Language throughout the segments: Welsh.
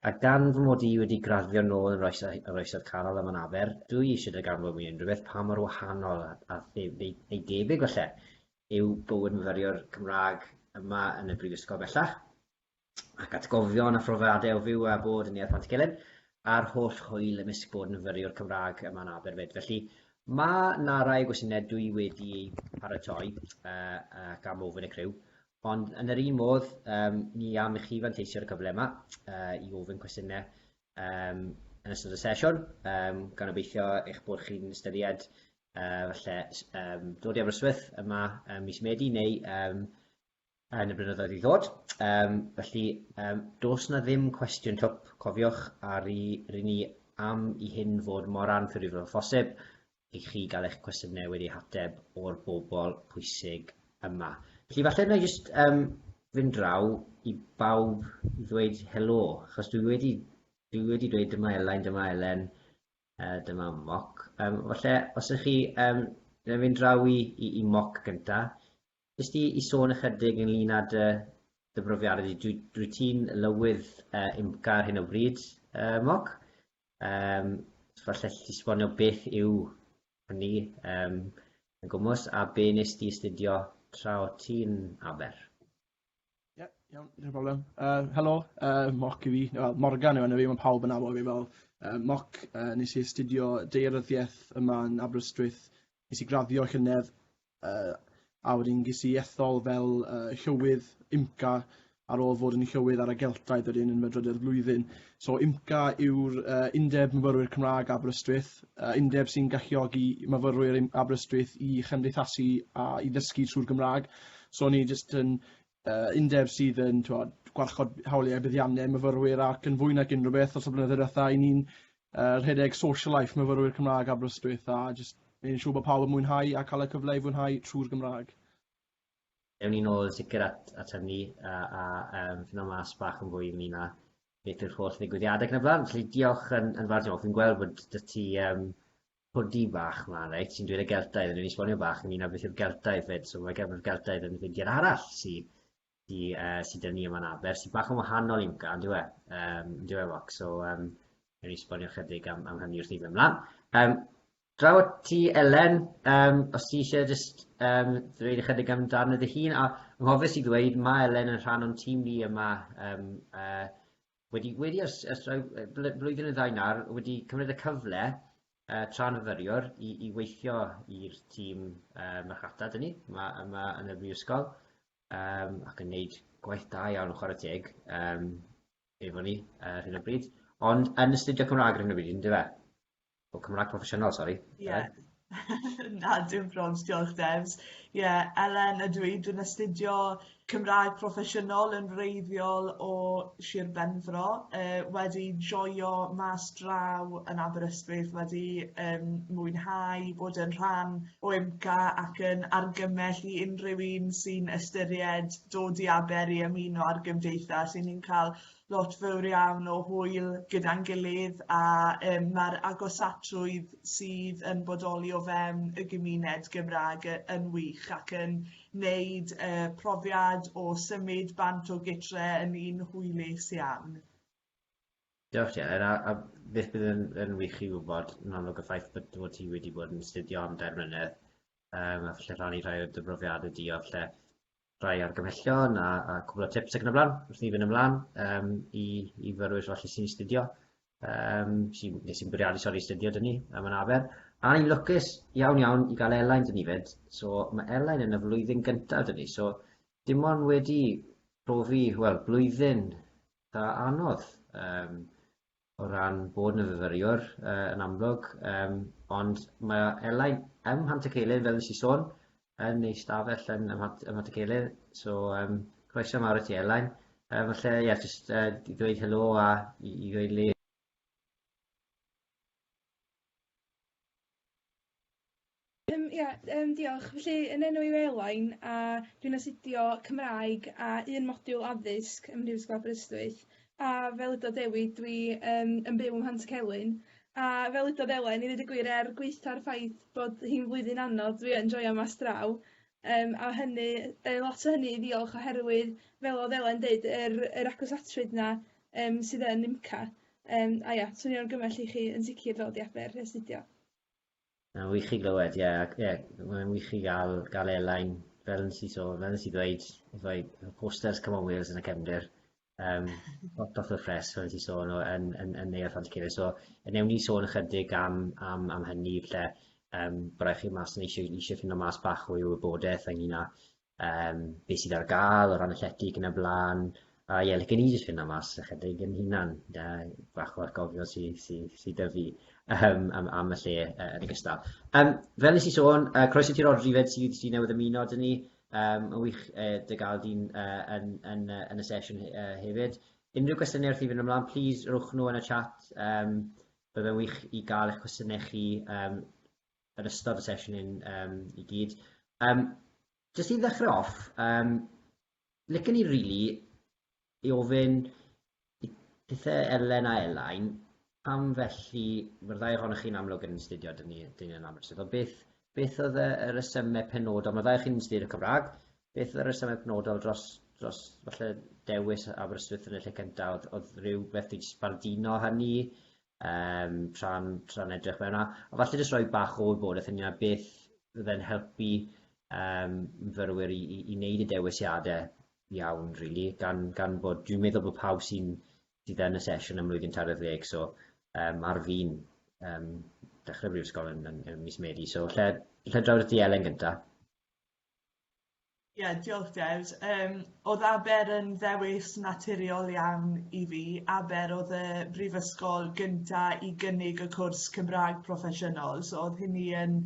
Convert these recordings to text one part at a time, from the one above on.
A gan fy mod I wedi graddio nôl yn yr oesoedd canol yma'n Aber, dwi eisiau dy ganfod mi unrhyw beth pa mor wahanol a ei debyg falle yw bywyd myfyriwr Cymraeg yma yn y Brifysgol bellach, ac atgofion a phrofiadau o fyw a bod yn ei Pont Celyn, a'r holl hwyl ymysg bod yn myfyriwr Cymraeg yma'n Aber fyd. Felly, mae na rai gwestiynau dwi wedi paratoi ac am ofyn y criw, ond yn yr un modd, ni am i chi fanteisio'r cyfle yma i ofyn cwestiynau yn ystod y sesiwn, gan obeithio eich bod chi'n ystyried falle dod i Aberystwyth yma mis Medi neu yn y blynyddoedd i ddod. Felly, dos na ddim cwestiwn twp, cofiwch ar ni am i hyn fod mor anffurfiol o phosib i chi gael eich cwestiynau wedi hateb o'r bobl pwysig yma. Felly falle na jyst fynd draw i bawb i ddweud helo, achos dwi wedi dweud dyma Elain, dyma Elen, dyma Moc. Falle os ydych chi fynd draw i Moc gynta, jyst i sôn ychydig ynglyn â dy brofiadau. Dwi ti'n lywydd UMCA ar hyn o bryd, Moc. Falle ti sbonio beth yw hynny yn gwmws, a be nes ti astudio tra o ti'n Aber? Ie, iawn, dim problem. Helo, Moc i fi. Morgan yw enw fi, mae pawb yn abo fi fel Moc. Nes i astudio daearyddiaeth yma yn Aberystwyth. Nes i graddio llynedd, a wedyn ges i ethol fel llywydd UMCA ar ôl fod yn llywydd ar y Geltaidd wedyn yn drydydd flwyddyn. So UMCA yw'r Undeb Myfyrwyr Cymraeg Aberystwyth, undeb sy'n galluogi myfyrwyr Aberystwyth i chymdeithasu a i ddysgu trwy'r Gymraeg. So ni jyst yn undeb sydd yn gwarchod hawliau buddiannau myfyrwyr ac yn fwy nag unrhyw beth os o blynyddoedd diwetha. I ni'n rhedeg social life myfyrwyr Cymraeg Aberystwyth a jyst ni'n siŵr bod pawb yn mwynhau a cael y cyfle i fwynhau trwy'r Gymraeg. Ewn ni nôl sicr at hynny a fynd o mas bach yn fwy ynglyn â beth yw'r holl ddigwyddiadau ac yn y blaen. Felly diolch yn fawr diolch. Fi'n gweld bod dy ti hwdi bach yma, reit? Ti'n dweud y Geltaidd, yn ei esbonio bach ynglyn â beth yw'r Geltaidd fyd. So mae gefn'r Geltaidd yn fyddiad arall sydd dyn ni yma'n Aber, sydd bach yn wahanol i UMCA, yn diwe Moc. So ewn ni esbonio chydig am hynny wrth i fy ymlaen. Draw at ti Elen, os ti eisiau jyst ddweud ychydig amdano dy hun, a ngofus i ddweud mae Elen yn rhan o'n tîm ni yma wedi blwyddyn y ddau nawr, wedi cymryd y cyfle tra'n fyfyriwr i weithio i'r tîm marchnata dyn ni yma yn y Prifysgol ac yn gwneud gwaith da iawn o chwarae teg efo ni ar hyn o bryd, ond yn astudio Cymraeg ar hyn o bryd, ynddo fe? O Cymraeg proffesiynol, sori. Ie. Na, dim brons, diolch Debs. Ie, Elen ydw i, dwi'n astudio Cymraeg proffesiynol yn wreiddiol o Sir Benfro. Wedi joio mas draw yn Aberystwyth, wedi mwynhau bod yn rhan o UMCA ac yn argymell i unrhyw un sy'n ystyried dod i Aber i ymuno â'r gymdeithas. Ni'n cael lot fawr iawn o hwyl gyda'n gilydd a mae'r agosatrwydd sydd yn bodoli o fewn y gymuned Gymraeg yn wych ac yn wneud profiad o symud bant o gytre yn un hwylus iawn. Diolch ti, a beth bydd yn wych i wybod yn amlwg y ffaith bod ti wedi bod yn astudio am 10 mlynedd, a falle rhannu rhai o dy brofiadau di o falle rhai argymhellion a cwbl o tips ac yn y blaen, wrth ni fynd ymlaen i fyrwyr falle sy'n astudio, sy'n bwriadu astudio dyn ni am yn Aber. A ni'n lwcus iawn i gael Elain dyn ni fyd, so mae Elain yn y flwyddyn gyntaf dyn ni, so dim ond wedi profi, blwyddyn da anodd o ran bod yn y fyfyriwr yn amlwg, ond mae Elain ym Mhant y Celyn, fel nes i sôn, yn ei stafell yn Mhant y Celyn, so croeso mawr i ti Elain. Falle, jyst i ddweud helo a i ddweud le. Diolch. Felly, yn enw i Elain, a dwi'n astudio Cymraeg a un modiwl addysg ym Mhrifysgol Aberystwyth. A fel ydw Dewi, dwi yn byw ym Mhant y Celyn. A fel ydw Elain, i ddweud y gwir gweitha'r ffaith bod hi'n flwyddyn anodd, dwi yn joio mas draw. A hynny, lot o hynny i ddiolch oherwydd, fel oedd Elain dweud, yr agosatrwydd yna sydd yn UMCA. A ia, swnio'n argymell i chi yn sicr ddod i Aber astudio. Na, wych i glywed, mae'n wych i gael Elain, fel nes i ddweud, rhoi posters Come on Wales yn y cefndir. Lot o ffres, fel nes i sôn, yn neu o Ffantciri. So, newn ni sôn ychydig am hynny, lle byddai chi mas yn eisiau ffindo mas bach o wybodaeth ynglyn â beth sydd ar gael o ran athletig yn y blaen. A ie, licen i jyst ffindo mas ychydig yn hunan, bach o argofio sydd dy fi am y lle yn ogystal. Fel nes i sôn, croeso ti Rodri fed sydd newydd ymuno dyn ni. Yn wych dy gael di'n yn y sesiwn hefyd. Unrhyw gwestiynau wrth i fynd ymlaen, please rwch nhw yn y chat. Byddai'n wych i gael eich gwestiynau chi yn ystod y sesiwn i gyd. Jyst i ddechrau off, licen i rili i ofyn pethau Elen a Elain, pam felly mae'r ddau ohonoch chi'n amlwg yn astudio dyn ni yn Aberystwyth. Beth oedd y resymau penodol, mae'r ddau chi'n astudio Cymraeg, beth oedd y resymau penodol dros falle dewis Aberystwyth yn y lle cyntaf, oedd rhywbeth i sbardino hynny, tra'n edrych mewn a falle jyst rhoi bach o wybodaeth yn yna beth fydde'n helpu myfyrwyr i wneud y dewisiadau iawn, really, gan bod dwi'n meddwl bod pawb sydd yn y sesiwn ym mlwyddyn 40, so ar fi'n dechrau Prifysgol yn mis Medi, so lle drawd y di Elen gyntaf? Ie, diolch Dews. Oedd Aber yn ddewis naturiol iawn i fi. Aber oedd y brifysgol gyntaf i gynnig y cwrs Cymraeg proffesiynol. So oedd hynny yn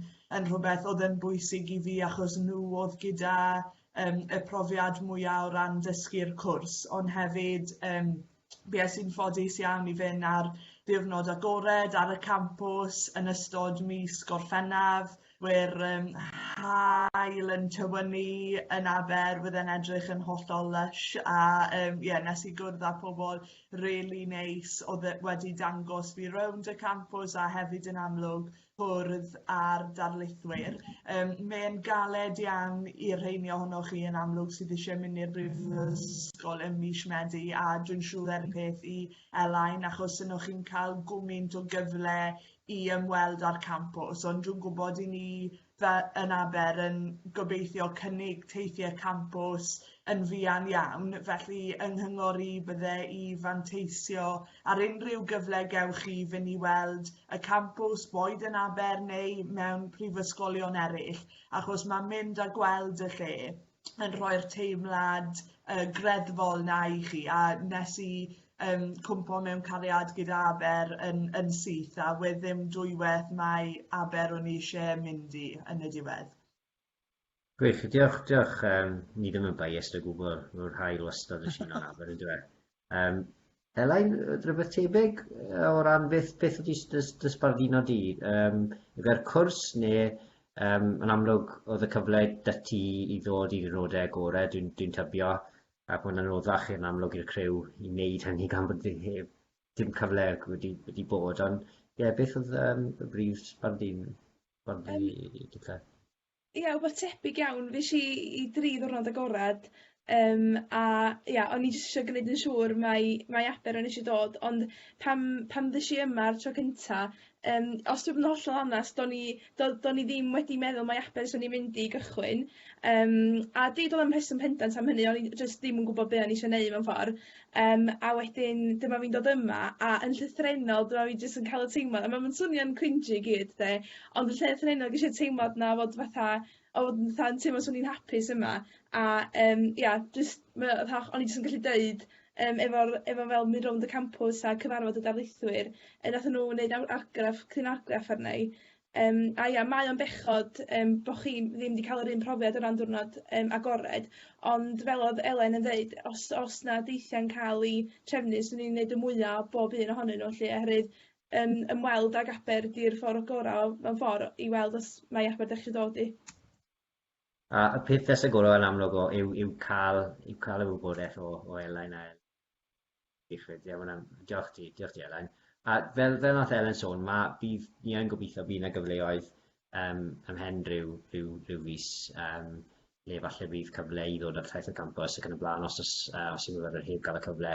rhywbeth oedd yn bwysig i fi achos nhw oedd gyda y profiad mwyaf o ran dysgu'r cwrs. Ond hefyd, beth sy'n ffodus iawn i fynd ar ddiwrnod agored ar y campws yn ystod mis Gorffennaf, We'r hael yn tywynnu yn Aber, fydde'n edrych yn hollol lush a nes i gwrdd â pobl really neis oedd wedi dangos fi rownd y campws a hefyd yn amlwg bwrdd ar darlithwyr. Mae'n galed iawn i'r rheini ohonoch chi yn amlwg sydd eisiau mynd i'r Prifysgol ym mis Medi a dwi'n siŵr yr peth i Elain achos yno chi'n cael gwmynt o gyfle i ymweld ar campws, ond dwi'n gwybod i ni yn Aber yn gobeithio cynnig teithiau campws yn fuan iawn, felly yng nghyngor i bydde i fanteisio ar unrhyw gyfle gewch chi fynd i weld y campws boed yn Aber neu mewn prifysgolion eraill, achos mae mynd a gweld y lle yn rhoi'r teimlad greddfol na i chi, a nes i cwmpo mewn cariad gyda Aber yn syth a wedd ddim dwywaith mae Aber o'n i eisiau mynd i yn y diwedd. Gwych, diolch. Ni ddim yn biased o gwbl, mae'r hael wastad yn sy'n o'n Aber yn dweud. Elain, rhywbeth tebyg o ran beth wedi dysbardino di? Yfe'r cwrs neu yn amlwg oedd y cyfle dy ti i ddod i'r nodau agored, dwi'n tybio, ac mae'n anoddach yn amlwg i'r criw i wneud hynny gan bod dim cyfle wedi bod, ond beth oedd y brif sbardino? Ie, wbeth tebyg iawn, fes i 3 ddiwrnod agored, o'n i jyst eisiau gwneud yn siŵr mae Aber yn eisiau dod, ond pam ddys i yma ar tro cynta, os dwi'n mynd hollol onest, do'n i ddim wedi meddwl mae Aber sy'n ni'n mynd i gychwyn, a dyd oedd am rheswm pendant am hynny, o'n i jyst ddim yn gwybod beth o'n i eisiau neud mewn ffordd, a wedyn dyma fi'n dod yma, a yn llythrenol dyma fi jyst yn cael y teimlad, a mae'n swnio'n cringy i gyd, ond yn llythrenol gyda'r teimlad na fod fatha, o'n teimlo swn i'n hapus yma, a o'n i jyst yn gallu deud efo fel mynd rownd y campws a cyfarfod y darlithwyr, nath nhw wneud cryn argraff arna i. Mae o'n bechod bod chi ddim wedi cael yr un profiad o ran diwrnod agored, ond fel oedd Elen yn dweud, os na deithiau'n cael ei trefnu, swn i'n gwneud y mwyaf bob un ohonyn nhw, oherwydd ymweld ag Aber di'r ffordd gorau mewn ffordd i weld os mae Aber dechrau dod i. A y peth ddesau gorau yn amlwg yw cael y wybodaeth o Elain a diolch ti Elain. A fel nath Elen sôn, ni yn gobeithio bydd yna gyfleoedd ymhen rhyw fis le falle bydd cyfle i ddod ar taith y campws ac yn y blaen os yw myfyrwyr heb gael y cyfle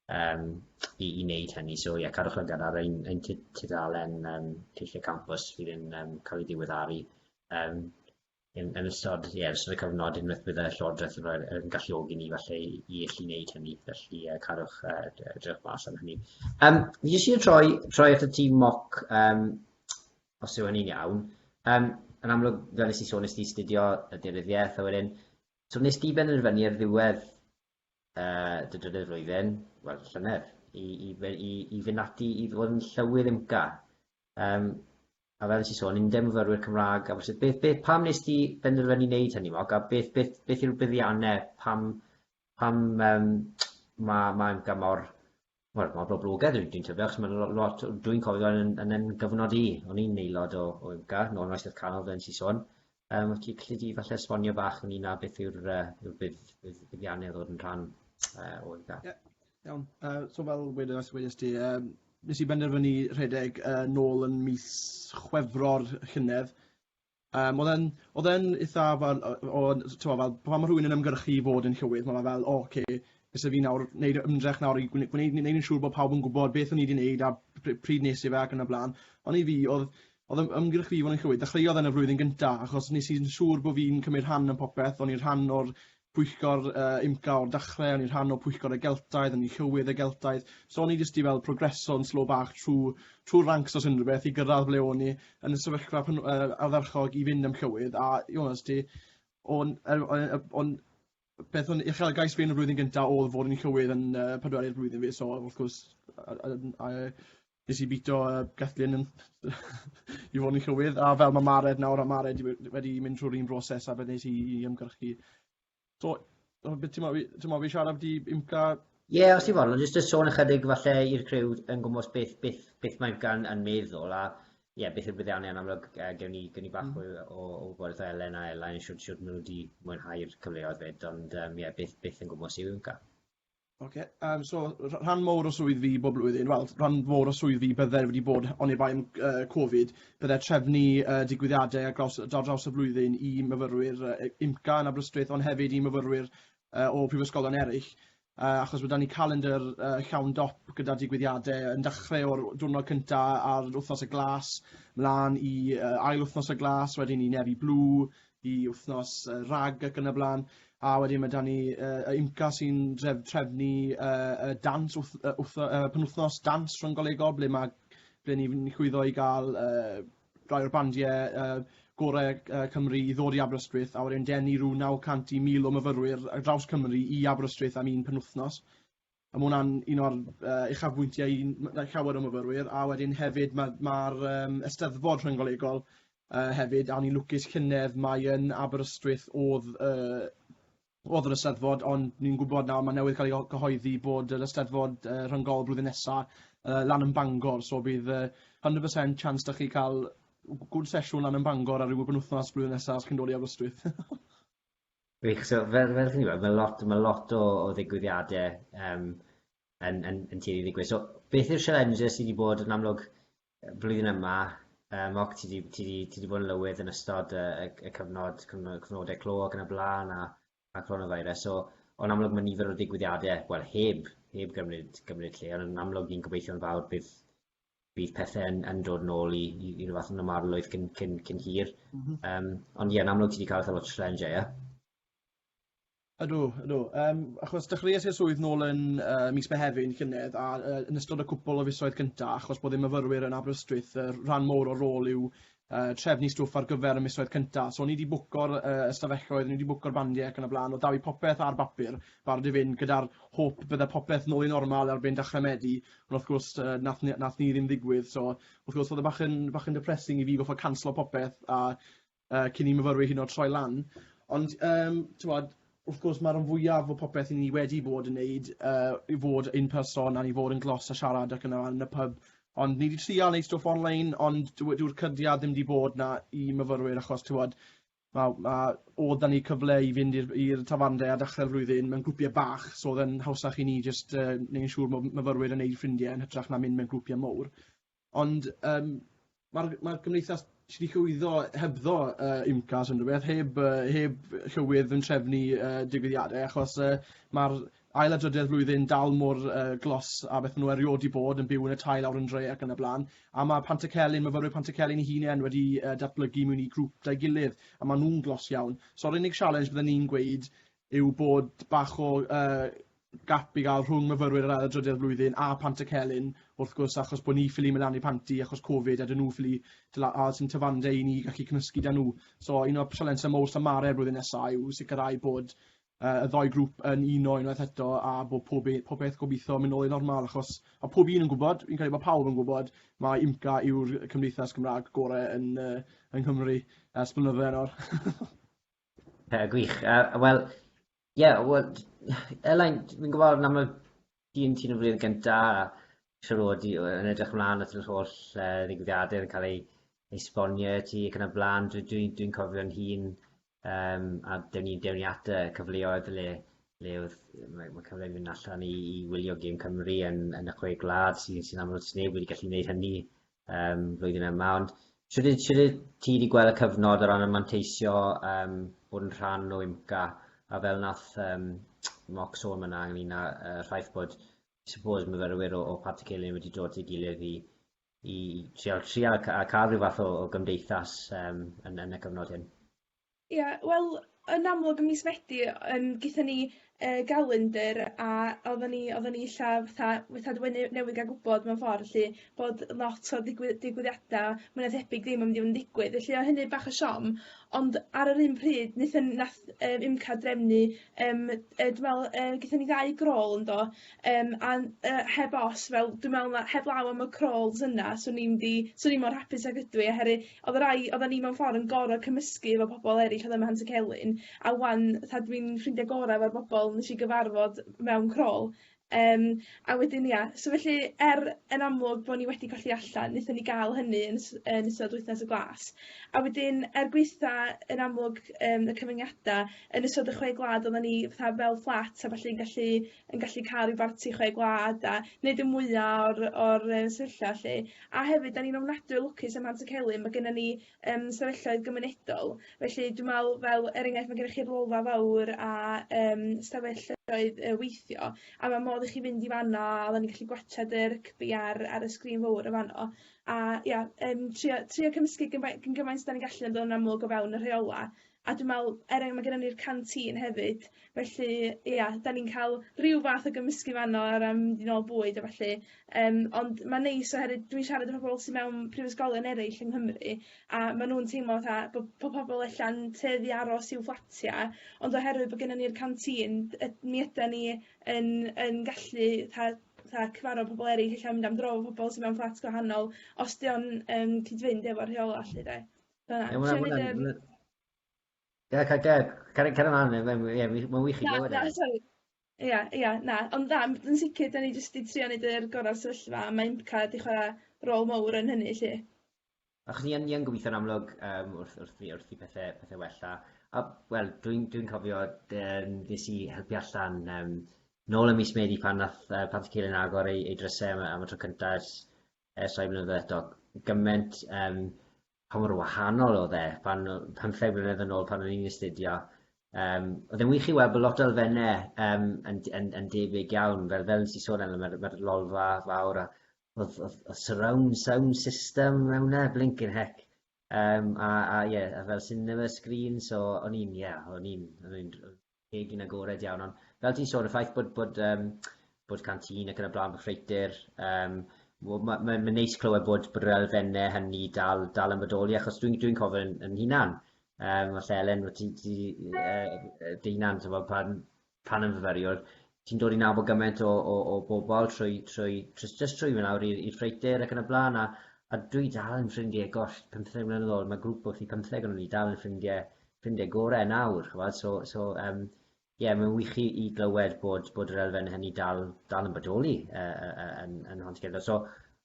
i wneud hynny. So cadwch lygad ar ein tudalen Cyllau Campws fydd yn cael ei diweddaru yn ystod y cyfnod unwaith bydd y Llywodraeth yn galluogi ni falle i allu wneud hynny, felly cadwch edrych mas am hynny. Fi jyst i'n troi at y tîm moc, os yw hynny'n iawn. Yn amlwg, fel nes i sôn, nes ti astudio y deiryddiaeth a wedyn, so nes ti benderfynu ar ddiwedd dy drydydd flwyddyn, wel, llynedd, i fynd ati i ddod yn llywydd UMCA. A fel nes i sôn, Undeb Myfyrwyr Cymraeg Aberystwyth. Pam nes ti benderfynu wneud hynny, Moc? A beth yw'r buddiannau pam mae UMCA mor boblogaidd dwi'n tybio, achos mae'n lot, dwi'n cofio yn gyfnod i. O'n i'n aelod o UMCA, nôl yn oesoedd canol fel nes i sôn. Wyt ti gallu di falle esbonio bach yn un a beth yw'r buddiannau ddod yn rhan o UMCA? Iawn. So fel wedys ti, nes i benderfynu rhedeg nôl yn mis Chwefror llynedd. Oedd e'n eitha fel, pan mae rhywun yn ymgyrchu i fod yn llywydd, mae'n fel, oce, fysa fi nawr wneud ymdrech nawr i gwneud yn siŵr bod pawb yn gwybod beth o'n i wedi wneud a pryd nes i fe ac yn y blaen. Ond i fi, oedd ymgyrch fi fod yn llwydd, dechreuodd yn y flwyddyn gyntaf, achos nes i'n siŵr bod fi'n cymryd rhan yn popeth, o'n i'n rhan o'r pwyllgor UMCA o'r dechrau, o'n i'n rhan o pwyllgor y geltaidd, o'n i'n llywydd y geltaidd, so o'n i jyst i fel progreso'n slo bach trwy'r ranks os unrhyw beth i gyrraedd ble o'n i yn y sefyllfa ardderchog i fynd am llywydd, a i onest ti, beth o'n uchelgais fi yn y flwyddyn gyntaf oedd fod yn llywydd yn pedwerydd blwyddyn fi, so wrth gwrs, nes i bito Gethlyn i fod yn llywydd, a fel mae Mared nawr, a Mared wedi mynd trwy'r un broses a fe nes i ymgyrchu. So, ti'n mo fi siarad am di UMCA? Ie, os ti fod, jyst y sôn ychydig falle i'r criw yn gwmwys beth mae UMCA yn meddwl, a beth yw'r buddiannau yn amlwg gewn ni bach o gwerth o Elen a Elain, siwr nhw wedi mwynhau'r cyfleoedd fyd, ond beth yn gwmwys i UMCA. So rhan mowr o swydd fi bob blwyddyn, wel, rhan mowr o swydd fi byddai wedi bod oni bai am Covid, byddai trefnu digwyddiadau ar draws y blwyddyn i myfyrwyr UMCA yn Aberystwyth, ond hefyd i myfyrwyr o Prifysgolion eraill, achos byddai ni calendar llawn dop gyda digwyddiadau yn dechrau o'r diwrnod cyntaf ar wythnos y glas, mlaen i ail wythnos y glas, wedyn i Neri Blue, i wythnos rag ac yn y blaen. A wedyn mae da ni UMCA sy'n trefnu penwythnos dans rhyngolegol, ble ni'n chwyddo i gael rai o'r bandiau gorau Cymru i ddod i Aberystwyth, a wedyn denu rhyw 900 i 1000 o myfyrwyr ar draws Cymru i Aberystwyth am un penwythnos. A mae hwnna'n un o'r uchafbwyntiau i llawer o myfyrwyr, a wedyn hefyd mae'r Eisteddfod rhyngolegol hefyd, a ni'n lwcus llynedd mae yn Aberystwyth oedd yr Eisteddfod, ond ni'n gwybod nawr mae newydd cael ei gyhoeddi bod yr Eisteddfod rhyngol blwyddyn nesaf lan yn Bangor, so bydd 100% chance da chi cael good sesiwn lan yn Bangor ar ryw benwythnos blwyddyn nesaf os chi'n dod i Aberystwyth. So, fel chi'n gwybod, mae lot o ddigwyddiadau yn tueddu i ddigwydd. So, beth yw'r challenges sydd wedi bod yn amlwg blwyddyn yma? Moc, ti wedi bod yn lywydd yn ystod y cyfnodau clo ac yn y blaen a coronavirus. So, o'n amlwg mae nifer o digwyddiadau, wel, heb gymryd lle, ond yn amlwg ni'n gobeithio'n fawr bydd pethau yn dod nôl i ryw fath yn ymarlwydd cyn hir. Ond yn amlwg ti wedi cael lot o challenge, ie? Ydw. Achos dechreuais i'r swydd nôl yn mis Mehefin llynedd, a yn ystod y cwpl o fisoedd cyntaf, achos bod ddim myfyrwyr yn Aberystwyth, rhan mowr o rôl yw trefnu stwff ar gyfer y misoedd cyntaf. So, ni wedi bwco'r ystafelloedd, ni wedi bwco'r bandiau ac yn y blaen, o daw i popeth ar bapur, barod i fynd gyda'r hop bydde popeth nôl i normal erbyn dechrau Medi, ond wrth gwrs nath ni ddim ddigwydd, so wrth gwrs oedd e bach yn depressing i fi goffo canslo popeth a cyn i myfyrwyr hyn o troi lan. Ond, wrth gwrs mae'r fwyaf o popeth i ni wedi bod yn wneud i fod in person a ni fod yn glos a siarad ac yn y pub. Ond ni wedi trial wneud stwff online, ond dyw'r cydiad ddim wedi bod na i myfyrwyr, achos oedd da ni cyfle i fynd i'r tafarndau a dechrau'r flwyddyn mewn grwpiau bach, so oedd yn hawsach i ni jyst neu'n siŵr bod myfyrwyr yn gwneud ffrindiau yn hytrach na mynd mewn grwpiau mowr. Ond mae'r gymdeithas wedi llwyddo hebddo UMCA sy'n rhywbeth, heb llywydd yn trefnu digwyddiadau, achos mae'r ail adroddiad flwyddyn dal mor glos a beth nhw erioed i bod yn byw yn y tai lawr yn dre ac yn y blaen. A mae myfyrwyr Pantycelyn ei hunain wedi datblygu mewn i grŵp da'i gilydd, a maen nhw'n glos iawn. So'r unig challenge byddwn ni'n gweud yw bod bach o gap i gael rhwng myfyrwyr yr ail adroddiad flwyddyn a Pantycelyn, wrth gwrs achos bod ni ffili mynd i panti achos Covid, a dyn nhw ffili sy'n tyfandau i ni gallu cymysgu da nhw. So un o'r sialensau mowr sy'n blwyddyn nesaf yw sicrhau bod y ddoi grŵp yn uno unwaith eto a bod pob beth gobeithio mynd nôl i normal, achos a pob un yn gwybod, fi'n credu bod pawb yn gwybod, mae UMCA yw'r Cymdeithas Cymraeg gorau yn Nghymru ers blynyddoedd nawr. Gwych. Wel, Elain, fi'n gwybod yn amlwg ti'n y flwyddyn gyntaf siarad yn edrych ymlaen at yr holl ddigwyddiadau yn cael ei esbonio ti ac yn y blaen. Dwi'n cofio'n hun a dewn ni at y cyfleoedd le mae cyfleoedd mynd allan i wylio Gêm Cymru yn y chwe gwlad sy'n amlwg sneb wedi gallu gwneud hynny flwyddyn yma. Ond Siwr ti wedi gweld y cyfnod o ran y manteisio bod yn rhan o UMCA, a fel nath Moc sôn yna ynglyn â'r ffaith bod suppose myfyrwyr o Pantycelyn wedi dod i'w gilydd i trial a cael rhyw fath o gymdeithas yn y cyfnod hyn. Ie, wel, yn amlwg ym mis Medi, gaethon ni galendyr a oedden ni illa fatha newydd gael gwybod mewn ffordd lle bod lot o digwyddiadau mwy thebyg ddim yn mynd i fod yn digwydd. Felly o hynny bach o siom, ond ar yr un pryd nath UMCA drefnu, dwi'n meddwl, gaethon ni 2 grôl yndo, a heb os, fel dwi'n meddwl heb law am y crawls yna, swn i mor hapus ag ydw i, oherwydd oedden ni mewn ffordd yn gorau cymysgu efo pobl eraill oedd yma Pantycelyn, a wan dwi'n ffrindiau gorau efo'r bobl nes i gyfarfod mewn crôl. A wedyn so felly yn amlwg bod ni wedi colli allan, wnaethon ni gael hynny yn ystod wythnos y glas. A wedyn gweitha yn amlwg y cyfyngiadau yn ystod y chwe gwlad oedden ni fel flat a falle yn gallu cael rhyw barti chwe gwlad a wneud y mwyaf o'r sefyllfa lle. A hefyd, da ni'n ofnadwy lwcus ym Pantycelyn, mae gennym ni stafelloedd gymunedol. Felly dwi'n meddwl fel enghraifft mae gennych chi'r lolfa fawr a stafelloedd weithio, a mae modd i chi fynd i fanno a oedden ni'n gallu gwachod y rygbi ar y sgrin fawr y fanno. A trio cymysgu gymaint da ni'n gallu yn amlwg o fewn y rheola. A dwi'n meddwl, mae gennym ni'r canteen hefyd, felly, da ni'n cael rhyw fath o gymysgu fanno ar mynd i nôl bwyd a felly. Ond mae'n neis oherwydd dwi'n siarad â pobl sy'n mewn prifysgolion eraill yng Nghymru, a maen nhw'n teimlo bod pobl allan teddu aros i'w fflatia, ond oherwydd bod gennym ni'r canteen, mi yda ni yn gallu cyfarfod pobl eraill allan mynd am dro efo pobl sy'n mewn fflat gwahanol, os di o'n cyd-fynd efo'r rheola allu de. Cael ymlaen, mae'n wych i glywed. Ond yn sicr, da ni jyst i trio wneud yr gorau'r sefyllfa, a mae UMCA wedi chwarae rôl mawr yn hynny, lle. Achos ni yn gobeithio'n amlwg wrth i pethau wella. A, wel, dwi'n cofio nes i helpu allan nôl y mis Medi pan nath Pantycelyn agor ei drysau am y tro cyntaf ers 2 blynedd eto. Gymaint pa mor wahanol oedd pan 15 blynedd yn ôl pan o'n i'n astudio. Oedd e'n wych i weld bod lot o elfennau yn debyg iawn, fel nes i sôn am mae'r lolfa fawr, oedd surround sound system mewn blinking heck. A fel cinema screen, so o'n i'n egin agored iawn. Ond fel ti'n sôn, y ffaith bod canteen ac yn y blaen bod ffreitir, mae'n neis clywed bod yr elfennau hynny dal yn bodoli, achos dwi'n cofio yn hunan. Falle Elen, dy hunan, pan yn fyfyriwr, ti'n dod i nabod gymaint o bobl trwy mynd awr i'r ffreitir ac yn y blaen, a dwi dal yn ffrindiau, 15 mlynedd ôl, mae grŵp wrth i 15 o'n ni dal yn ffrindiau gorau nawr. Mae'n wych i glywed bod yr elfen hynny dal yn bodoli yn Pantycelyn. So,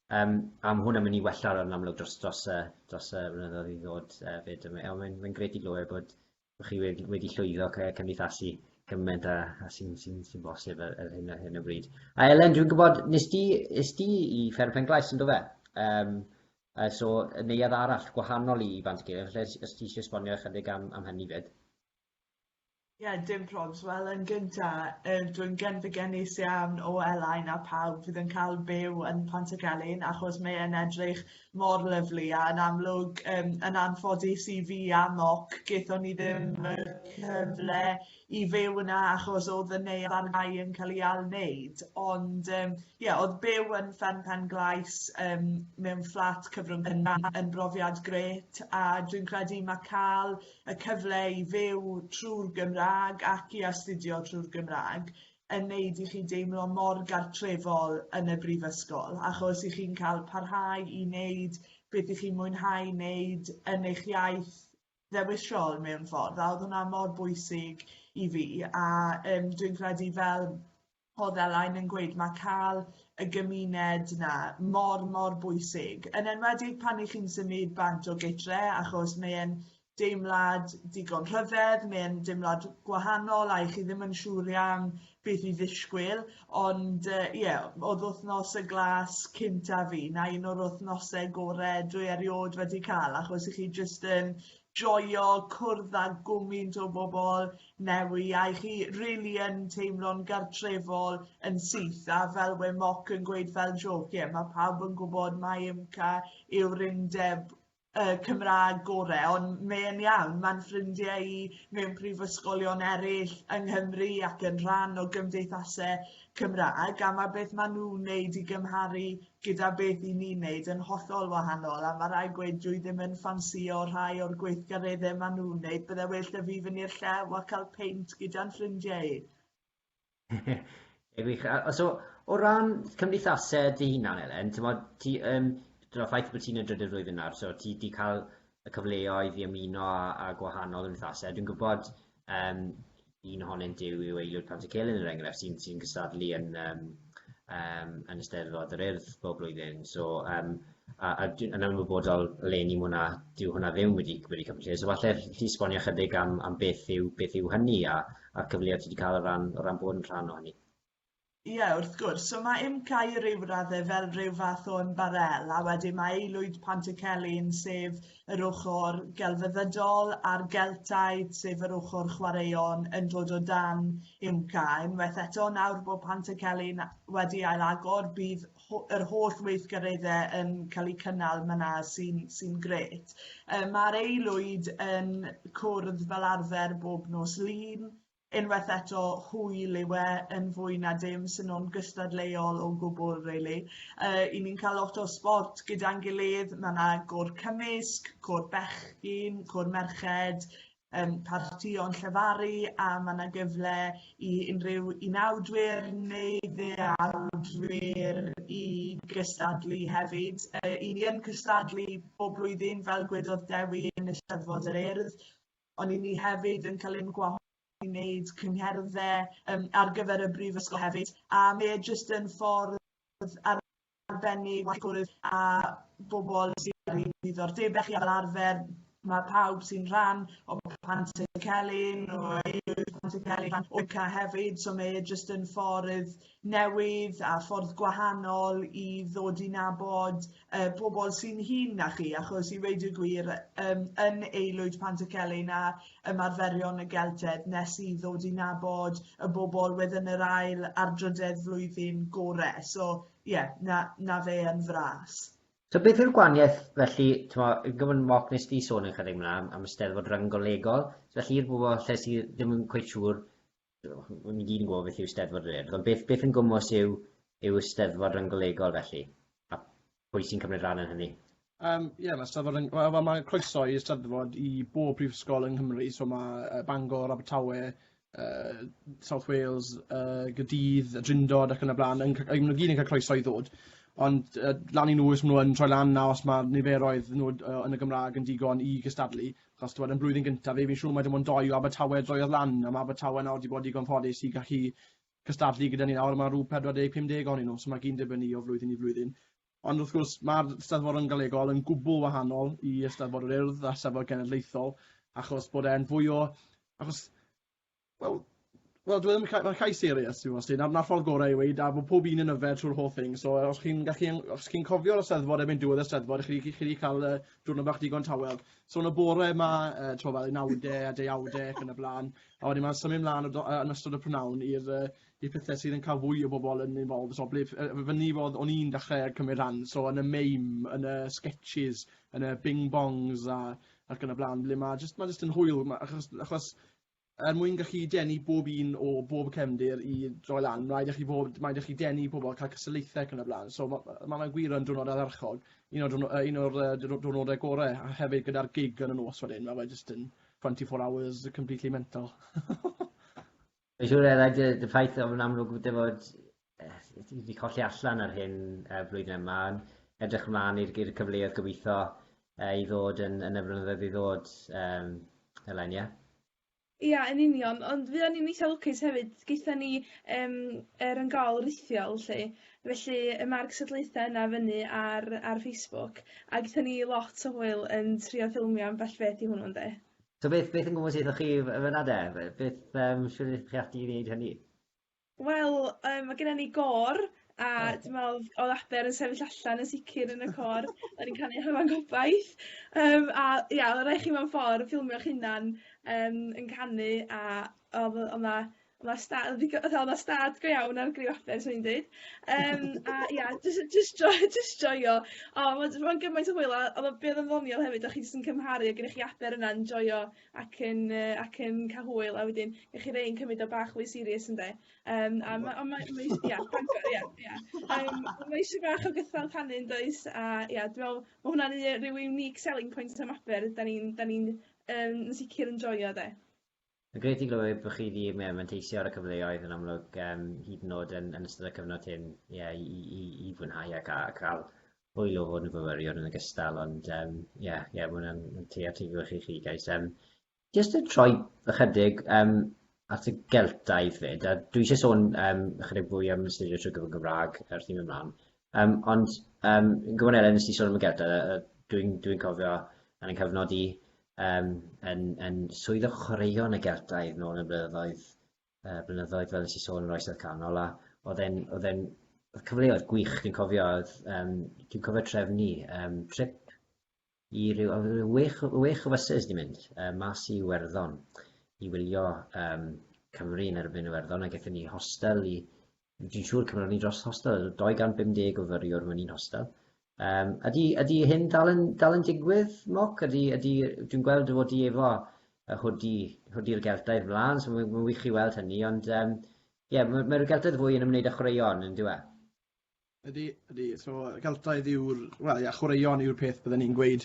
am hwnna mynd i wella yn amlwg dros y blynyddoedd i ddod fyd. Mae'n gret i glywed bod chi wedi llwyddo cymdeithasu gymaint a sy'n bosib ar hyn o bryd. A Elen, dwi'n gwybod, nes di i Ffermpen Llais yn do fe? So, neuadd arall gwahanol i Pantycelyn, felly os ti eisiau esbonio chydig am hynny fyd? Dim probs. Wel, yn gynta, dwi'n genfygenus iawn o Elain a pawb fydd yn cael byw yn Pantycelyn, achos mae e'n edrych mor lyflu, a yn amlwg, yn anffodus i fi a Moc, gaethon ni ddim y cyfle i fyw yna achos oedd y neuaddau yn cael ei ail-wneud. Ond, oedd byw yn Pen Glais mewn fflat cyfrwng yn brofiad gret, a dwi'n credu mae cael y cyfle i fyw trwy'r Gymraeg ac i astudio trwy'r Gymraeg yn neud i chi deimlo mor gartrefol yn y brifysgol, achos i chi'n cael parhau i wneud beth i chi'n mwynhau wneud yn eich iaith ddewisol mewn ffordd, a oedd hwnna mor bwysig i fi, a dwi'n credu fel oedd Elain yn gweud, mae cael y gymuned yna mor bwysig, yn enwedig pan i chi'n symud bant o gytre, achos mae'n deimlad digon rhyfedd, mae'n deimlad gwahanol a chi ddim yn siŵr iawn beth i ddisgwyl, ond oedd wythnos y glas cynta fi, na un o'r wythnosau gorau dwi erioed wedi cael, achos i chi jyst yn joio cwrdd â gwmynt o bobl newi, a chi really yn teimlo'n gartrefol yn syth, a fel we Moc yn gweud fel joc, mae pawb yn gwybod mae UMCA yw'r undeb Cymraeg gorau, ond mae'n iawn, mae'n ffrindiau i mewn prifysgolion eraill yng Nghymru ac yn rhan o gymdeithasau Cymraeg, a mae beth maen nhw'n wneud i gymharu gyda beth i ni'n wneud yn hollol wahanol, a mae rai gweud dwi ddim yn ffansio rhai o'r gweithgareddau maen nhw'n wneud, bydde well da fi fyny'r llew a cael peint gyda'n ffrindiau. So, o ran cymdeithasau dy hunan, Elen, dyna'r ffaith bod ti'n y drydydd flwyddyn nawr, so ti wedi cael y cyfleoedd i ymuno a gwahanol cymdeithasau. Dwi'n gwybod un ohonynt yw aelod Pantycelyn yn enghraifft sy'n cystadlu yn Eisteddfod yr Urdd bob blwyddyn. So, yn ymwybodol eleni dyw hwnna ddim wedi cyfle. So falle ti esbonio chydig am beth yw hynny a'r cyfleoedd ti wedi cael o ran bod yn rhan o hynny. Wrth gwrs. So mae UMCA i ryw raddau fel rhyw fath o ymbarel, a wedyn mae aelwyd Pantycelyn sef yr ochr gelfyddydol a'r geltaid sef yr ochr chwaraeon yn dod o dan UMCA. Unwaith eto nawr bod Pantycelyn wedi ailagor, bydd yr holl weithgareddau yn cael eu cynnal myna sy'n gret. Mae'r aelwyd yn cwrdd fel arfer bob nos Lun, unwaith eto hwyl yw yn fwy na dim, sy'n nhw'n gystadleuol o gwbl, really. I ni'n cael lot o sport gyda'n gilydd, mae yna côr cymysg, côr bechgyn, côr merched, partïon llefaru, a mae yna gyfle i unrhyw unawdwyr neu ddeawdwyr i gystadlu hefyd. I ni yn cystadlu bob blwyddyn fel gwedodd Dewi yn Eisteddfod yr Urdd, ond i ni hefyd yn cael ein gwahodd i wneud cyngerddau ar gyfer y brifysgol hefyd, a mae jyst yn ffordd arbennig o gwrdd a bobl sy'n ddiddordebau chi fel arfer. Mae pawb sy'n rhan o Pantycelyn, o aelwyd Pantycelyn, o UMCA hefyd, so mae jyst yn ffordd newydd a ffordd gwahanol i ddod i nabod bobl sy'n hŷn na chi, achos i weid y gwir, yn aelwyd Pantycelyn a ymarferion y gelted nes i ddod i nabod y bobl wedd yn yr ail ar drydydd flwyddyn gorau. So, na fe yn fras. So beth yw'r gwahaniaeth felly, gyfyn Moc nes di sôn yn chydig yna am Eisteddfod ryngolegol, felly i'r bobl lle sydd ddim yn cweith siŵr, ni gyd yn gwybod beth yw Eisteddfod yr Urdd, ond beth yn gwmws yw Eisteddfod ryngolegol felly, a pwy sy'n cymryd rhan yn hynny? Mae croeso i Eisteddfod i bob prifysgol yng Nghymru, so mae Bangor, Abertawe, South Wales, Gydydd, Drindod ac yn y blaen, yn gyd yn cael croeso i ddod. Ond lan i nhw os maen nhw yn troi lan na os mae niferoedd nhw yn y Gymraeg yn digon i gystadlu. Achos yn blwyddyn gyntaf, fi'n siŵr mae dim ond 2 o Abertawe droiodd lan, a mae Abertawe nawr wedi bod digon ffodus i gallu gystadlu gyda ni nawr, mae rhyw 40-50 ohonyn nhw, so mae gyn dibynnu o flwyddyn i flwyddyn. Ond wrth gwrs, mae'r Eisteddfod ryngolegol yn gwbl wahanol i Eisteddfod yr Urdd a Eisteddfod Genedlaethol, achos bod e'n fwy o... Wel, mae'n cael serious, ti'n gwybod, na'r ffordd gorau i weid, a bod pob un yn yfed trwy'r whole thing, so os chi'n cofio'r Eisteddfod erbyn diwedd y Eisteddfod, chi wedi cael diwrnod bach digon tawel. So yn y bore yma, fel 9 a 10 ac yn y blaen, a wedyn mae'n symud ymlaen yn ystod y prynawn i'r pethau sydd yn cael fwy o bobl yn involved. So, fyny fod o'n i'n dechrau cymryd rhan, so yn y meme, yn y sketches, yn y bing-bongs ac yn y blaen, ble mae jyst yn hwyl, achos mwyn gallu denu bob un o bob cefndir i droi lan, rhaid i chi denu pobl cael cystadlaethau ac yn y blaen. So mae'n gwir yn diwrnod addurchog, un o'r diwrnodau gorau, a hefyd gyda'r gig yn y nos wedyn, mae jyst yn 24 hours completely mental. Mae'n siŵr eraill y ffaith o'n amlwg wedi fod wedi colli allan ar hyn blwyddyn yma, edrych ymlaen i'r cyfleoedd gobeithio i ddod yn y blynyddoedd i ddod, Elenia. Ia, yn union, ond fi o'n i'n eitha lwcus hefyd, gaethon ni ymgol rithiol, felly mae'r cystadlaethau yna fyny ar Facebook, a gaethon ni lot o hwyl yn trio ffilmio ambell beth i hwnnw, ynde. So beth yn gwybod sydd o'ch chi fyna de? Beth siwr ydych chi ati i wneud hynny? Wel, mae gennym ni gor, a dwi'n meddwl oedd Aber yn sefyll allan yn sicr yn y cor, da ni'n canu hyfan gobaith. A ia, oedd rhaid chi mewn ffordd ffilmio'ch hunan yn canu, a oedd yna stad go iawn ar griw Aber, swn i'n dweud. A ia, just joio. Mae'n gymaint o hwyl, a be oedd yn ddoniol hefyd, o'ch chi jyst yn cymharu, a gennych chi Aber yna'n joio ac yn cael hwyl, a wedyn, gennych chi rein cymryd o bach fwy serious yn de. Mae eisiau bach o gythal canu'n does, a ia, dwi'n meddwl, mae hwnna'n rhyw unique selling point am Aber, da ni'n yn sicr yn joio de. Mae'n gret i glywed bod chi wedi manteisio ar y cyfleoedd yn amlwg hyd yn oed yn ystod y cyfnod hyn i fwynhau a cael hwyl o fod yn fyfyriwr yn ogystal, ond mae hwnna'n teatigol i chi guys. Jyst yn troi ychydig at y geltaidd fyd, a dwi eisiau sôn ychydig fwy am astudio trwy gyfer Gymraeg wrth i mi ymlaen. Ond yn gwybod Elen, nes ti sôn am y geltaidd, dwi'n cofio yn y cyfnod i yn swydd o chwaraeon y geltaidd nôl yn blynyddoedd fel nes i sôn yn oesoedd canol, a oedd e'n cyfleoedd gwych, dwi'n cofio trefnu trip i ryw 6 o fysys di mynd mas i Iwerddon i wylio Cymru yn erbyn Iwerddon, a gaethon ni hostel dwi'n siŵr cymryd ni dros hostel 250 o fyriwr mewn un hostel. Ydy hyn dal yn digwydd, Moc? Dwi'n gweld fod i efo hwdi'r geltaidd flaen, so mae'n wych i weld hynny, ond mae'r geltaidd fwy yn ymwneud â chwaraeon, yn dyw e? Ydy, so geltaidd chwaraeon yw'r peth byddwn ni'n gweud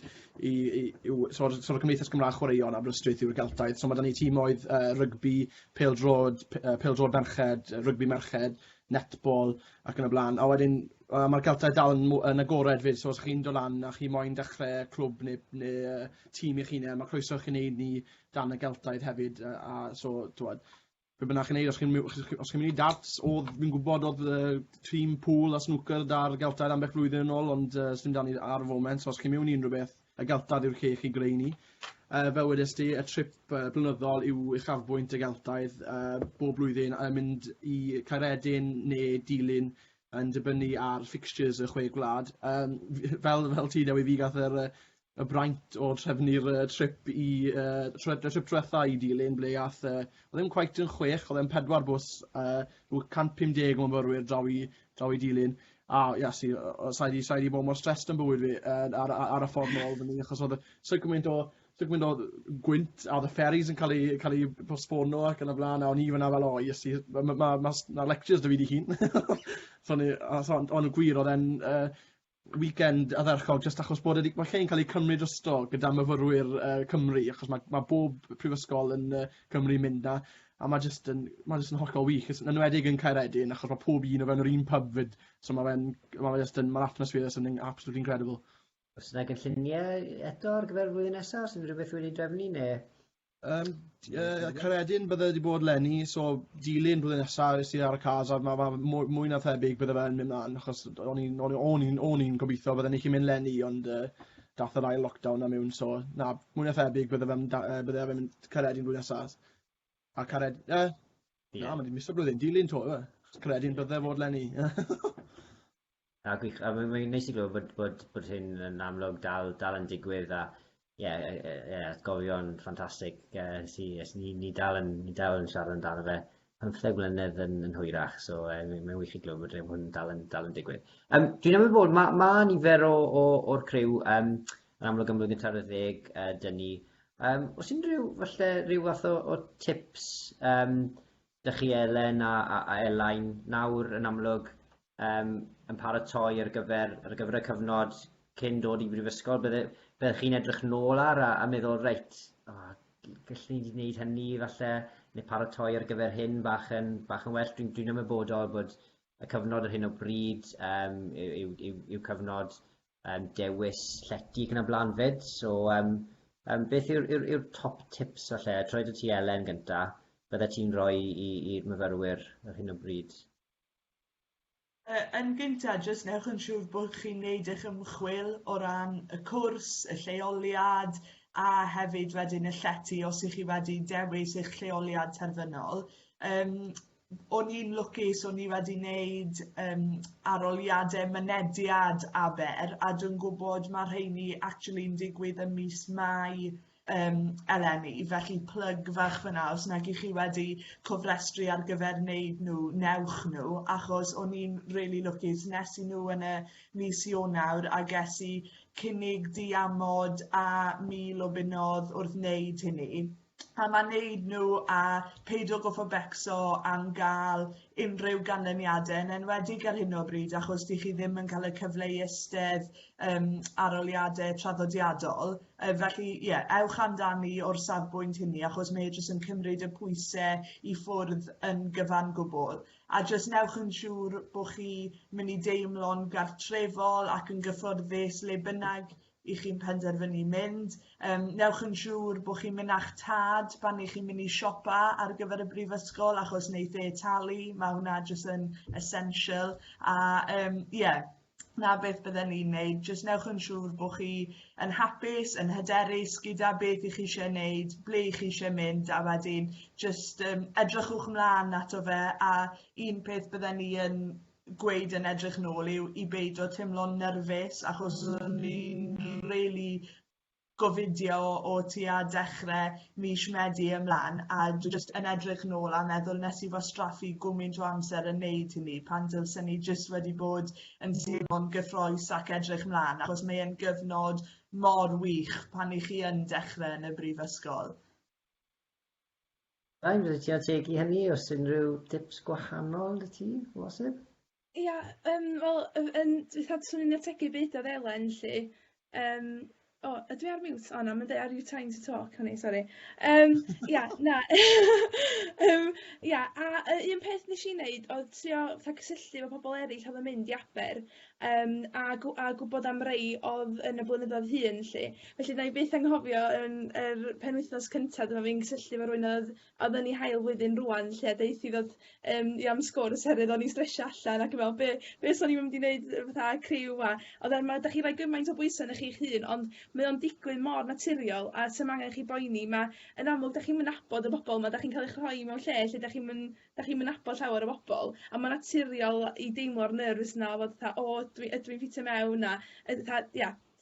so'r Cymdeithas Gymraeg Chwaraeon Aberystwyth yw'r geltaidd. So mae da ni tîmoedd rygbi, pêl-drod merched, rygbi merched, netball ac yn y blaen. A wedyn mae'r geltaidd dal yn agored fyd, so os chi'n dod lan a chi moyn dechrau clwb neu tîm i'ch hunain, mae croeso chi'n neud ni dan y geltaidd hefyd. A so, be bynnag chi'n neud, os chi'n mynd i darts, fi'n gwybod oedd tîm pool a snooker da'r geltaidd ambell flwyddyn yn ôl, ond sy'n dan ni ar y foment, so os chi'n mynd i unrhyw beth, y geltaidd yw'r lle chi greu ni. Fel wedys ti, y trip blynyddol yw uchafbwynt y geltaidd bob blwyddyn a mynd i Caeredin neu Dilyn yn dibynnu ar fixtures y 6 gwlad. Fel ti dewi fi gath y braint o trefnu'r trip diwetha i Dilyn, ble gath, oedd ddim cweit yn 6, oedd e'n 4 bws, 150 o myfyrwyr draw i Dilyn. A sa'i di bod mor stressed yn bywyd fi ar y ffordd nôl fyny, achos oedd sy'n gymaint o gwynt, a oedd y ferries yn cael ei postfono ac yn y blaen, a o'n i fyna fel mae lectures dy fi di hun. Ond y gwir, oedd e'n weekend addurchog, just achos bod mae lle'n cael ei cymryd drosto gyda myfyrwyr Cymru, achos mae bob prifysgol yn Cymru mynd na, a mae jyst yn hollol wych, yn enwedig yn Caeredin, achos mae pob un o fewn yr un pub fyd, so mae'r atmosffer yn absolutely incredible. Os yna gynlluniau eto ar gyfer flwyddyn nesaf, sy'n rhywbeth wedi drefnu, neu? Caeredin bydde wedi bod lenni, so Dilyn blwyddyn nesaf sydd ar y cas, a mae mwy na thebyg bydde fe'n mynd mlaen, achos o'n i'n gobeithio bydde ni chi'n mynd lenni, ond dath yr ail lockdown am mewn, so mwy na thebyg bydde fe'n mynd Caeredin blwyddyn nesaf. A Na, mae di miso blwyddyn. Dilyn to, yw e? Credu'n byddai fod lenni. A gwych, a mae'n neis i glywed bod hyn yn amlwg dal yn digwydd a atgofion ffantastig ni dal yn siarad amdano fe 15 blynedd yn hwyrach, so mae'n wych i glywed bod hwn dal yn digwydd. Dwi'n ymwybod bod mae nifer o'r criw yn amlwg yn blwyddyn 40 dyn ni. Oes unrhyw fath o tips dych chi Elen a Elain nawr yn amlwg yn paratoi ar gyfer y cyfnod cyn dod i Prifysgol, byddech chi'n edrych nôl ar a meddwl, reit, gallwn ni wneud hynny falle, neu paratoi ar gyfer hyn bach yn well. Dwi'n ymwybodol bod y cyfnod ar hyn o bryd yw cyfnod dewis llety yn y blaen fyd. So beth yw'r top tips falle, troed y ti Elen gynta, bydde ti'n rhoi i'r myfyrwyr ar hyn o bryd? Yn gyntaf, jyst newch yn siŵr bod chi'n gwneud eich ymchwil o ran y cwrs, y lleoliad, a hefyd wedyn y llety os ych chi wedi dewis eich lleoliad terfynol. O'n i'n lwcus, o'n i wedi wneud aroliadau mynediad Aber, a dwi'n gwybod mae rheini actually'n digwydd ym mis Mai eleni, felly plug fach fyna os nag ych chi wedi cofrestru ar gyfer wneud nhw, newch nhw, achos o'n i'n really lwcus, nes i nhw yn y mis Ionawr a ges i cynnig diamod a 1000 o bunnoedd wrth wneud hynny. A mae'n wneud nhw a peidio goffo becso am gael unrhyw ganlyniadau yn enwedig ar hyn o bryd, achos di chi ddim yn cael y cyfle i eistedd aroliadau traddodiadol. Felly, ewch amdani o'r safbwynt hynny, achos mae jyst yn cymryd y pwysau i ffwrdd yn gyfan gwbl. A jyst newch yn siŵr bod chi mynd i deimlo'n gartrefol ac yn gyfforddus le bynnag i chi'n penderfynu mynd. Newch yn siŵr bod chi'n mynd a'ch tad pan i chi'n mynd i siopa ar gyfer y Brifysgol, achos wneith e talu, mae hwnna jyst yn essential. A na beth bydden ni'n wneud, jyst newch yn siŵr bod chi yn hapus, yn hyderus gyda beth i chi eisiau wneud, ble i chi eisiau mynd, a wedyn jyst edrychwch mlaen ato fe, a un peth bydden ni yn gweud yn edrych nôl yw i beidio teimlo'n nerfus, achos o'n i'n really gofidio o tua dechrau mis Medi ymlaen, a jyst yn edrych nôl a meddwl nes i wastraffu gwmynt o amser yn neud hynny, pan dylsen ni jyst wedi bod yn teimlo'n gyffrous ac edrych mlaen, achos mae'n gyfnod mor wych pan i chi yn dechrau yn y Brifysgol. Rhaid byddai ti ategu hynny, os unrhyw tips gwahanol dy ti, bosib? Ia, wel, dwi'n swnio'n ategu beth oedd Elen, lle. Ydw i ar mute? O na, mae'n dweud, are you trying to talk, honey, sorry. Na. Un peth nes i wneud oedd trio cysylltu efo pobl eraill oedd yn mynd i Aber, a gwybod am rei oedd yn y blynyddoedd hyn, lle. Felly, na i beth anghofio yn yr penwythnos cyntaf, dyma fi'n cysylltu efo rhywun oedd yn ei hael flwyddyn rwan, lle deith i ddod i am sgwrs herwydd o'n i'n stresio allan ac yn meddwl, beth o'n i'n mynd i wneud fatha criw a da chi rhoi gymaint o bwysau yn eich hun, ond mae o'n digwydd mor naturiol a sy'n angen chi boeni. Yn amlwg, da chi'n mynd nabod y bobl yma, da chi'n cael eich rhoi mewn lle lle da chi'n mynd nabod llawer o bobl, a mae'n naturiol i deimlo'r nervous na, fod ydw i'n ffitio mewn a,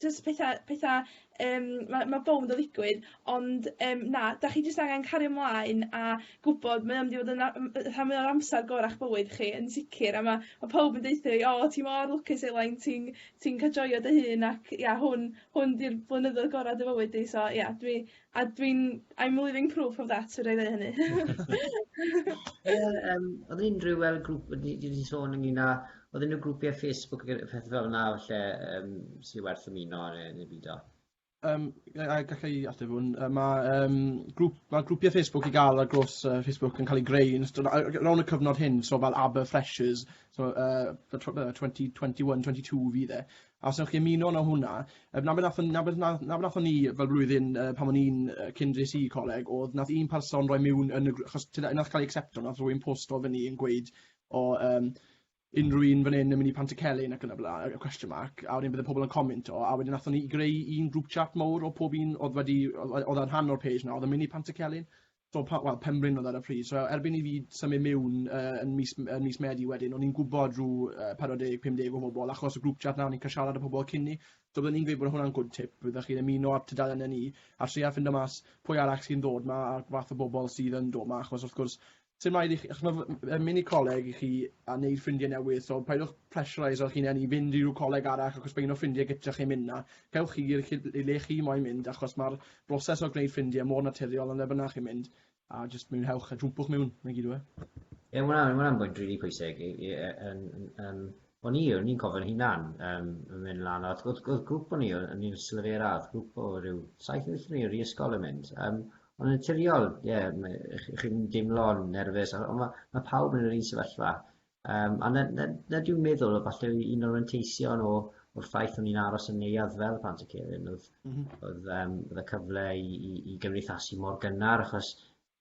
just pethau mae bound o ddigwydd, ond da chi jyst angen cario ymlaen a gwybod mae'n mynd i fod yn amser gorach bywyd chi yn sicr, a mae pawb yn deitha ti mor lwcus Elain, ti'n cael joio dy hun ac hwn di'r blynyddoedd gorau dy bywyd di, so I'm living proof of that, rhaid ei hynny. Oedd unrhyw grŵp wedi sôn ynglyn â, oedd unrhyw grwpiau Facebook pethau fel yna falle sy'n werth ymuno neu byd o? Gallai ateb hwn. Mae grwpiau Facebook i gael ar gros Facebook yn cael ei greu rawn y cyfnod hyn, so fel Aber Freshers, so 2021-22 fydd e. A os ydych chi ymuno na hwnna, na beth nathon ni fel blwyddyn pan o'n i'n cyn dres i coleg, oedd nath un person roi mewn, achos nath cael ei accepto, nath rwy'n posto fyny yn gweud o unrhyw un fan hyn yn mynd i Pantycelyn ac yn y blaen, y question mark, a wedyn bydde pobl yn commento, a wedyn nathon ni greu un group chat mawr o pob un oedd yn rhan o'r page na, oedd yn mynd i Pantycelyn. Pembryn oedd ar y pryd. So erbyn I fi symud mewn yn mis Medi wedyn, o'n i'n gwybod rhyw 40-50 o bobl, achos y grŵp chat na, o'n i'n cael siarad â pobl cyn ni. So byddwn ni'n gweud bod hwnna'n good tip, byddwch chi'n ymuno at tudalen ni, a trio ffindo mas pwy arall sy'n dod ma, a fath o bobl sydd yn dod ma, achos wrth gwrs, sy'n rhaid I chi, achos mae'n mynd I coleg I chi a wneud ffrindiau newydd, so paidwch pressurize o'ch chi'n enni fynd I ryw coleg arall, achos mae un o ffrindiau gyda chi'n mynd na. Cewch chi I le chi moyn mynd, achos mae'r broses o gwneud ffrindiau mor naturiol yn le bynnag chi'n mynd, a jyst mwynhewch a jwmpwch mewn, mae'n gyd o e. Ie, hwnna'n bwynt rili pwysig. O'n i'n cofio'n hunan yn mynd lan, oedd grŵp o'n i'n sylwi radd, grŵp o ryw 7-8 ni o'r ysgol yn mynd. Ond yn naturiol, chi'n deimlo'n nerfus, ond mae pawb yn yr un sefyllfa. A na dwi'n meddwl o falle un o'r anteision o'r ffaith o'n i'n aros yn neuadd fel plant y Celyn, oedd y cyfle I gymdeithasu mor gynnar, achos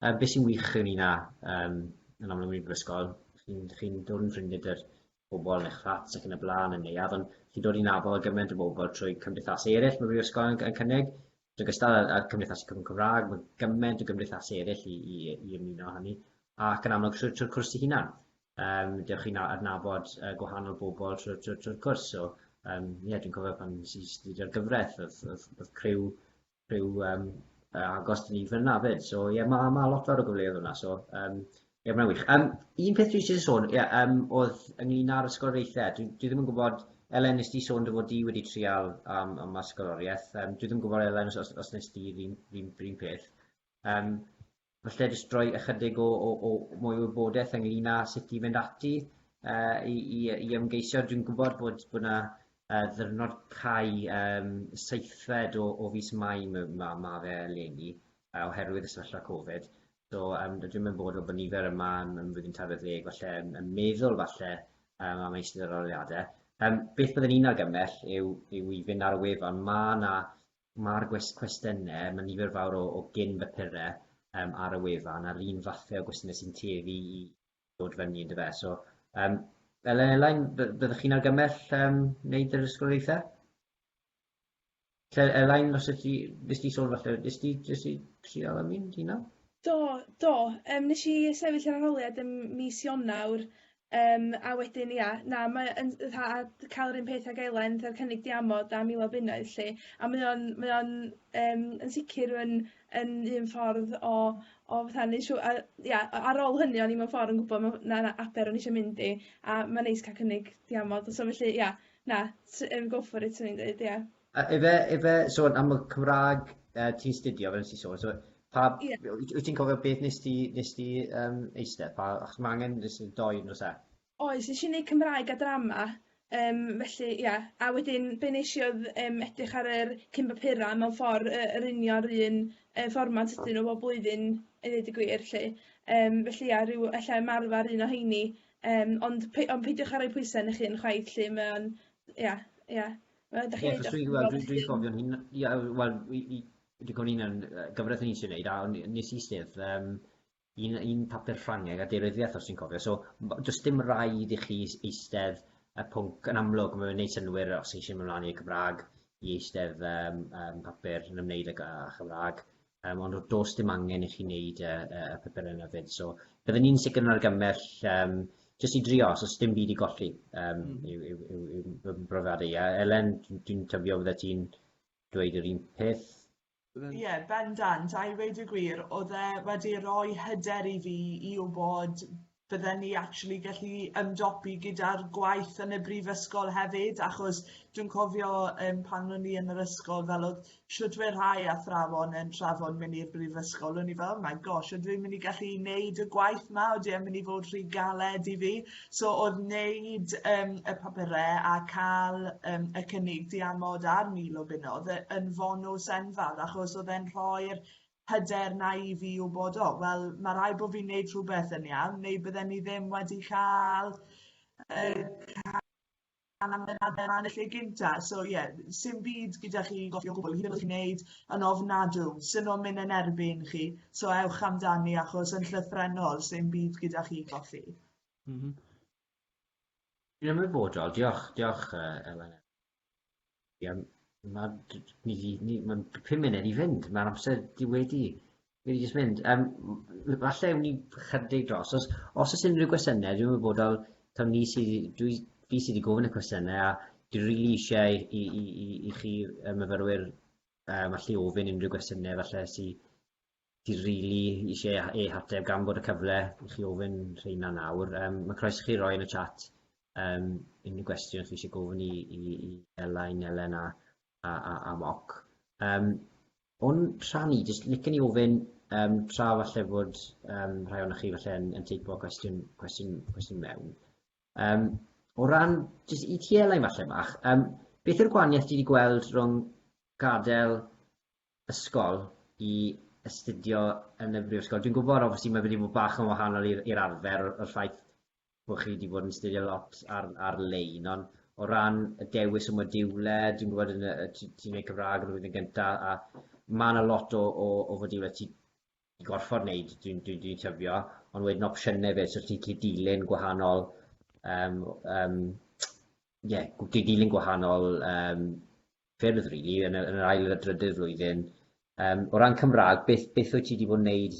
beth sy'n wych yn una yn amlwg yn Prifysgol, chi'n dod yn ffrindiau dy'r bobl yn eich fflat ac yn y blaen yn neuadd, ond chi'n dod I nabod gymaint o bobl trwy cymdeithasu eraill mae Prifysgol yn cynnig. Yn gystal â cymdeithasu Cymraeg, mae gymaint o gymdeithasu eraill I ymuno hynny, ac yn amlwg trwy'r cwrs I hunan. Dewch chi'n adnabod gwahanol bobl trwy'r cwrs. So, dwi'n cofio pan nes I studio'r gyfraith, oedd criw agos dyn ni fyna fyd. So, mae lot fawr o gyfleoedd hwnna. So, mae'n wych. Un peth dwi eisiau sôn, oedd ynglyn â'r ysgolreithau. Dwi ddim yn gwybod, Elen, nes di sôn dy fod di wedi trial am ysgoloriaeth. Dwi ddim yn gwybod, Elen, os nes di rhywun peth. Falle jyst rhoi ychydig o mwy o wybodaeth ynglyn â sut I fynd ati I ymgeisio. Dwi'n gwybod bod yna ddyrnod cau 7fed o fis Mai ma fe eleni oherwydd y sefyllfa Covid. So, dwi'n meddwl bod nifer yma yn flwyddyn 40 falle yn meddwl falle am eistedd yr aroliadau. Beth byddwn ni'n argymell yw I fynd ar y wefan. Mae'r cwestiynau, mae nifer fawr o gyn-bapurau ar y wefan, a'r un fathau o gwestiynau sy'n tefu I ddod fyny yn dy fe. So, Elain, byddwch chi'n argymell wneud yr ysgolreithau? Elain, os ydych chi sôn falle, ydych chi trial am un, ti'n nawr? Do. Nes I sefyll ar arholiad yn mis Ionawr, a wedyn, mae'n cael yr un peth ag Elen, yr cynnig diamod a 1000 bunnoedd, lle. A mae o'n yn sicr yn un ffordd o fatha neu siw, ar ôl hynny o'n I mewn ffordd yn gwybod na aber o'n I eisiau mynd I, a mae'n neis cael cynnig diamod. So felly, go for it, swn i'n dweud, Efe, sôn am y Cymraeg ti'n studio, fel nes I sôn, so wyt ti'n cofio beth nes ti eistedd? Achos mae angen doi yn oes e? Oes, nes I wneud Cymraeg a drama, felly, a wedyn, be nes I oedd edrych ar yr cyn-bapura mewn ffordd yr unio'r un fformat ydyn nhw o blwyddyn, I ddweud y gwir, lle. Felly, rhyw, ella marfer un o heini, ond peidiwch ar roi pwysau yn eich hun chwaith, lle mae'n, Dwi'n cofio'n hun, wel, dwi'n cofio'n un gyfraith yn eisiau wneud, a nes I stedd un papur Ffrangeg a deiryddiaeth os ti'n cofio. So, does dim rhaid I chi eistedd y pwnc yn amlwg, mae'n gwneud synwyr os eisiau mynd mlaen i'r Cymraeg I eistedd papur yn ymwneud â Chymraeg, ond does dim angen I chi wneud y papur yna fyd. So, byddwn ni'n sicr yn argymell jyst I drio, os dim byd I golli yw brofiadau. Elen, dwi'n tybio bydde ti'n dweud yr un peth? Bendant, a I weid y gwir, oedd wedi rhoi hyder I fi I wybod bydden ni actually gallu ymdopi gyda'r gwaith yn y brifysgol hefyd, achos dwi'n cofio pan o'n I yn yr ysgol fel oedd siwrtwyr rhai athrawon yn trafod mynd i'r brifysgol, o'n I fel, oh my gosh, ydw i'n mynd I gallu wneud y gwaith ma, ydw i'n mynd I fod rhy galed I fi. So oedd wneud y papurau a cael y cynnig diamod ar 1000 o bunnoedd yn fon o senfawr, achos oedd e'n rhoi'r hyder na I fi o bod, wel, mae rai bod fi'n neud rhywbeth yn iawn, neu bydden ni ddim wedi cael amynadau yn y lle gynta. So, sy'n byd gyda chi goffi o gwbl, hyd yn oed chi'n neud yn ofnadw, sy'n o'n mynd yn erbyn chi, so ewch amdani achos yn llythrenol, sy'n byd gyda chi goffi. Dwi'n ymwybodol, diolch Elen. Mae'n 5 munud I fynd, mae'n amser di wedi. Fi wedi jyst mynd. Falle ewn ni chydig dros. Os oes unrhyw gwestiynau, dwi'n wybodol, taw fi sydd wedi gofyn y gwestiynau, a dwi'n rili eisiau i chi myfyrwyr falle ofyn unrhyw gwestiynau falle sydd di rili eisiau ateb gan bod y cyfle i chi ofyn rheina nawr. Mae croeso chi roi yn y chat unrhyw gwestiwn chi eisiau gofyn i Elen a Moc. O'n rhannu, jyst licen i ofyn tra falle bod rhai o'na chi falle yn teipo cwestiwn mewn. O ran, jyst i ti Elen falle bach, beth yw'r gwahaniaeth ti wedi gweld rhwng gadael ysgol i astudio yn y Prifysgol? Dwi'n gwybod, obviously, mae wedi bod bach yn wahanol i'r arfer o'r ffaith bod chi wedi bod yn astudio lot ar-lein, ond o ran y dewis o modiwle, dwi'n gwybod ti'n gwneud Cymraeg yn y flwyddyn gyntaf, a mae yna lot o fodiwle ti gorfod wneud, dwi'n tyfio, ond wedyn opsiynau fe, so ti'n gallu dilyn gwahanol, dilyn gwahanol ffyrdd, really, yn yr ail drydydd flwyddyn. O ran Cymraeg, beth wyt ti wedi bod yn wneud,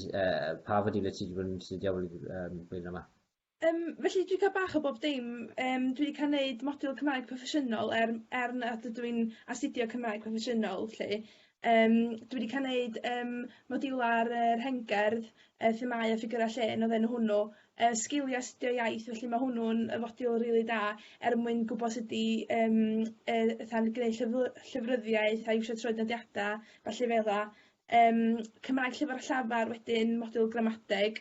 pa fodiwle ti wedi bod yn astudio blwyddyn yma? Felly dwi'n cael bach o bob dim. Dwi wedi cael gwneud modiwl Cymraeg proffesiynol nad ydw i'n astudio Cymraeg proffesiynol. Dwi wedi cael gwneud modiwlar rhengerdd, themau a ffigurau lle, oedd enw hwnnw. Sgiliau astudio iaith, felly mae hwnnw'n fodiwl rili da mwyn gwybod sut i gwneud llyfryddiaeth a iwsio troednodiadau, falle fel yna. Cymraeg llyfr a llafar, wedyn modiwl gramadeg.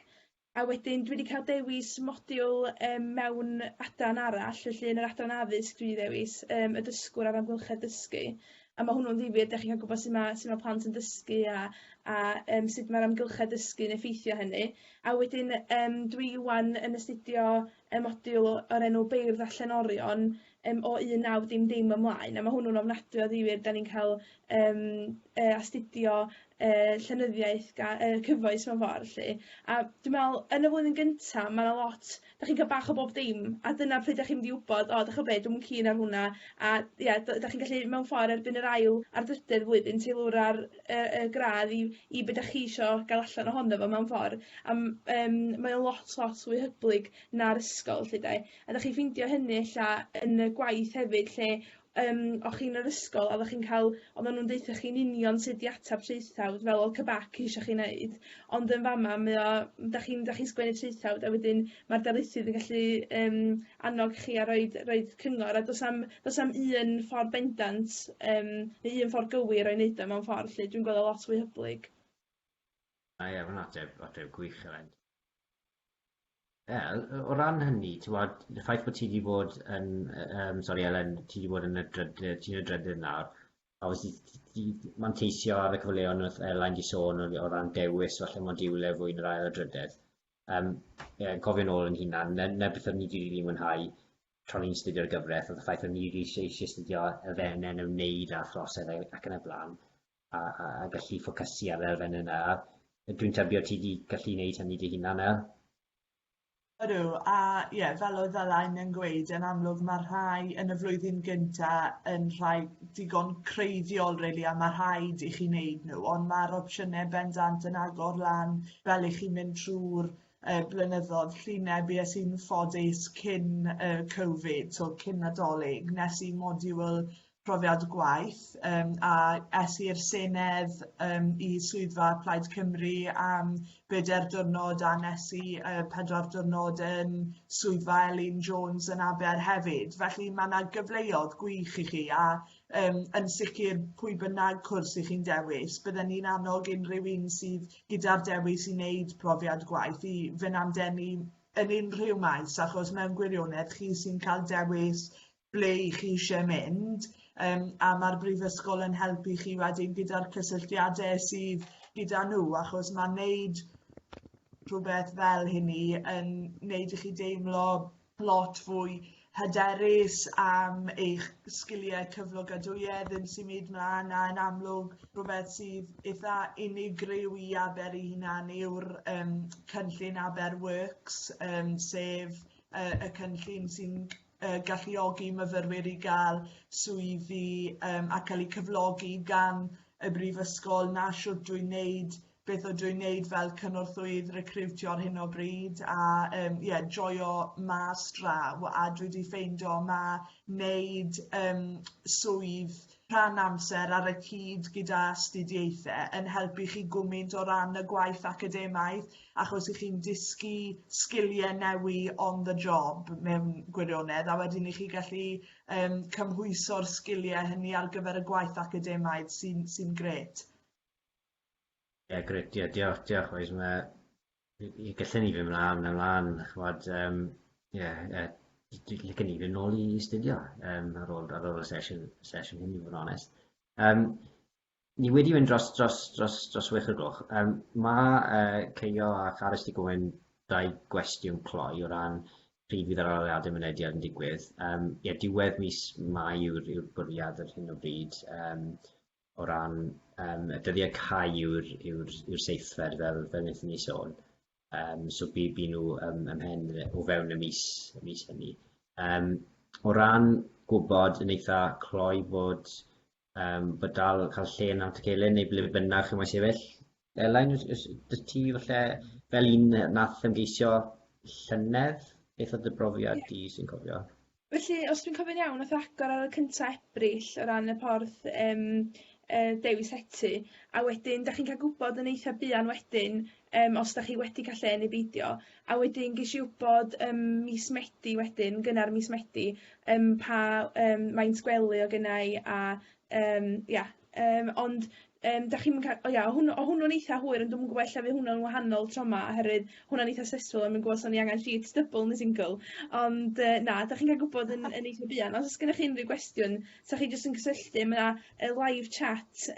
A wedyn dwi wedi cael dewis modiwl mewn adran arall, felly yn yr adran addysg dwi wedi dewis y dysgwr ar amgylchedd dysgu. A mae hwnnw'n ddifyr, da chi'n cael gwybod sut mae plant yn dysgu a sut mae'r amgylchedd dysgu yn effeithio hynny. A wedyn dwi wan yn astudio modiwl o'r enw beirdd a llenorion o 19dim ymlaen. A mae hwnnw'n ofnadwy o ddifyr, da ni'n cael astudio llenyddiaeth cyfoes mewn ffordd. A dwi'n meddwl, yn y flwyddyn gyntaf, mae yna lot, da chi'n cael bach o bob dim, a dyna pryd da chi'n mynd i wybod, da chi'n beth, dwi'n keen ar hwnna, a da chi'n gallu mewn ffordd erbyn yr ail ar drydydd flwyddyn, teilwr ar gradd i beth da chi eisiau gael allan ohono fo mewn ffordd. A mae o'n lot fwy hyblyg na'r ysgol, A da chi'n ffeindio hynny yn y gwaith hefyd, o'ch chi'n yr ysgol a chi'n cael, oedden nhw'n deitha chi'n union sut i atab traethawd fel o cybac eisiau chi'n neud, ond yn fama da chi'n sgwennu traethawd a wedyn mae'r darlithydd yn gallu annog chi a rhoi cyngor, a does am un ffordd bendant neu un ffordd gywir o'i wneud o mewn ffordd, dwi'n gweld o lot fwy hyblyg. Mae'n ateb gwych Elen. O ran hynny, y ffaith bod ti wedi bod yn, Elen, ti wedi bod yn y drydydd nawr, a mae'n teisio ar y cyfleon oedd Elen di sôn o ran dewis falle modiwle fwy yn yr ail drydydd. Cofio nôl yn hunan, na beth o'n ni wedi rili mwynhau tra ni'n astudio'r gyfraith, oedd y ffaith o'n ni eisiau astudio elfennau yn ymwneud â throsedd ac yn y blaen, a gallu ffocysu ar elfennau yna. Dwi'n tybio ti wedi gallu gwneud hynny dy hunan Ydw, a fel oedd Elain yn gweud, yn amlwg mae rhai yn y flwyddyn gyntaf yn rhai digon creiddiol, a mae rhaid i chi wneud nhw, ond mae'r opsiynau bendant yn agor lan fel i chi'n mynd trwy'r blynyddoedd llinau bu sy'n ffodus cyn Covid, so cyn Nadolig, nes i modiwl profiad gwaith a es i'r Senedd i swyddfa Plaid Cymru am 4 diwrnod a nes i 4 diwrnod yn swyddfa Elin Jones yn Aber hefyd. Felly mae yna gyfleoedd gwych i chi a yn sicr pwy bynnag cwrs i chi'n dewis. Bydden ni'n annog unrhyw un sydd gyda'r dewis i wneud profiad gwaith i fynd am denu yn unrhyw maes, achos mewn gwirionedd chi sy'n cael dewis ble i chi eisiau mynd. A mae'r Brifysgol yn helpu chi wedyn gyda'r cysylltiadau sydd gyda nhw, achos mae'n wneud rhywbeth fel hynny yn wneud i chi deimlo lot fwy hyderus am eich sgiliau cyflogadwyedd yn symud mlaen, a yn amlwg rhywbeth sydd eitha unigryw i Aber ei hunan yw'r cynllun Aber Works, sef y cynllun sy'n galluogi myfyrwyr i gael swyddi a cael eu cyflogi gan y Brifysgol na siwt dwi'n wneud beth ydw i'n neud fel cynorthwydd recriwtio ar hyn o bryd, a joio mas draw, a dwi wedi ffeindio neud swydd rhan amser ar y cyd gyda astudiaethau yn helpu chi gwmynt o ran y gwaith academaidd, achos i chi'n dysgu sgiliau newi on the job mewn gwirionedd, a wedyn i chi gallu cymhwyso'r sgiliau hynny ar gyfer y gwaith academaidd sy'n gret. Ie, grêt, diolch, oes, i gallwn ni fynd ymlaen, chwad, dwi'n licio ni fynd nôl i astudio ar ôl y sesiwn hyn, i fod yn onest. Ni wedi mynd dros wech o'r gloch. Mae Ceio a Charis di gofyn 2 gwestiwn cloi o ran pryd fydd yr arholiadau mynediad yn digwydd. Diwedd mis Mai yw'r bwriad ar hyn o bryd, o ran y dyddiau cau yw'r seithfed fel wnaethon ni sôn. So bydd nhw ymhen o fewn y mis hynny. O ran gwybod yn eitha cloi bod dal cael lle yn Antycelyn neu ble bynnag chi moyn sefyll. Elain, dy ti falle fel un nath ymgeisio llynedd, beth oedd y brofiad di sy'n cofio? Felly, os dwi'n cofio'n iawn, nath agor ar y 1 Ebrill o ran y porth dewis eto, a wedyn da chi'n cael gwybod yn eitha buan wedyn os da chi wedi cael lle neu beidio, a wedyn ges i wybod mis Medi wedyn, gynnar mis Medi, pa maint gwely o gynnau, a ond da chi'n cael, o hwnnw'n eitha hwyr, ond dwi'n gwybod lle fydd hwnnw'n wahanol tro yma, oherwydd hwnna'n eitha stressful, a mi'n gwybod ni angen sheets double neu single, ond da chi'n cael gwybod yn eitha buan. Os gennych chi unrhyw gwestiwn, sa chi jyst yn cysylltu, mae yna live chat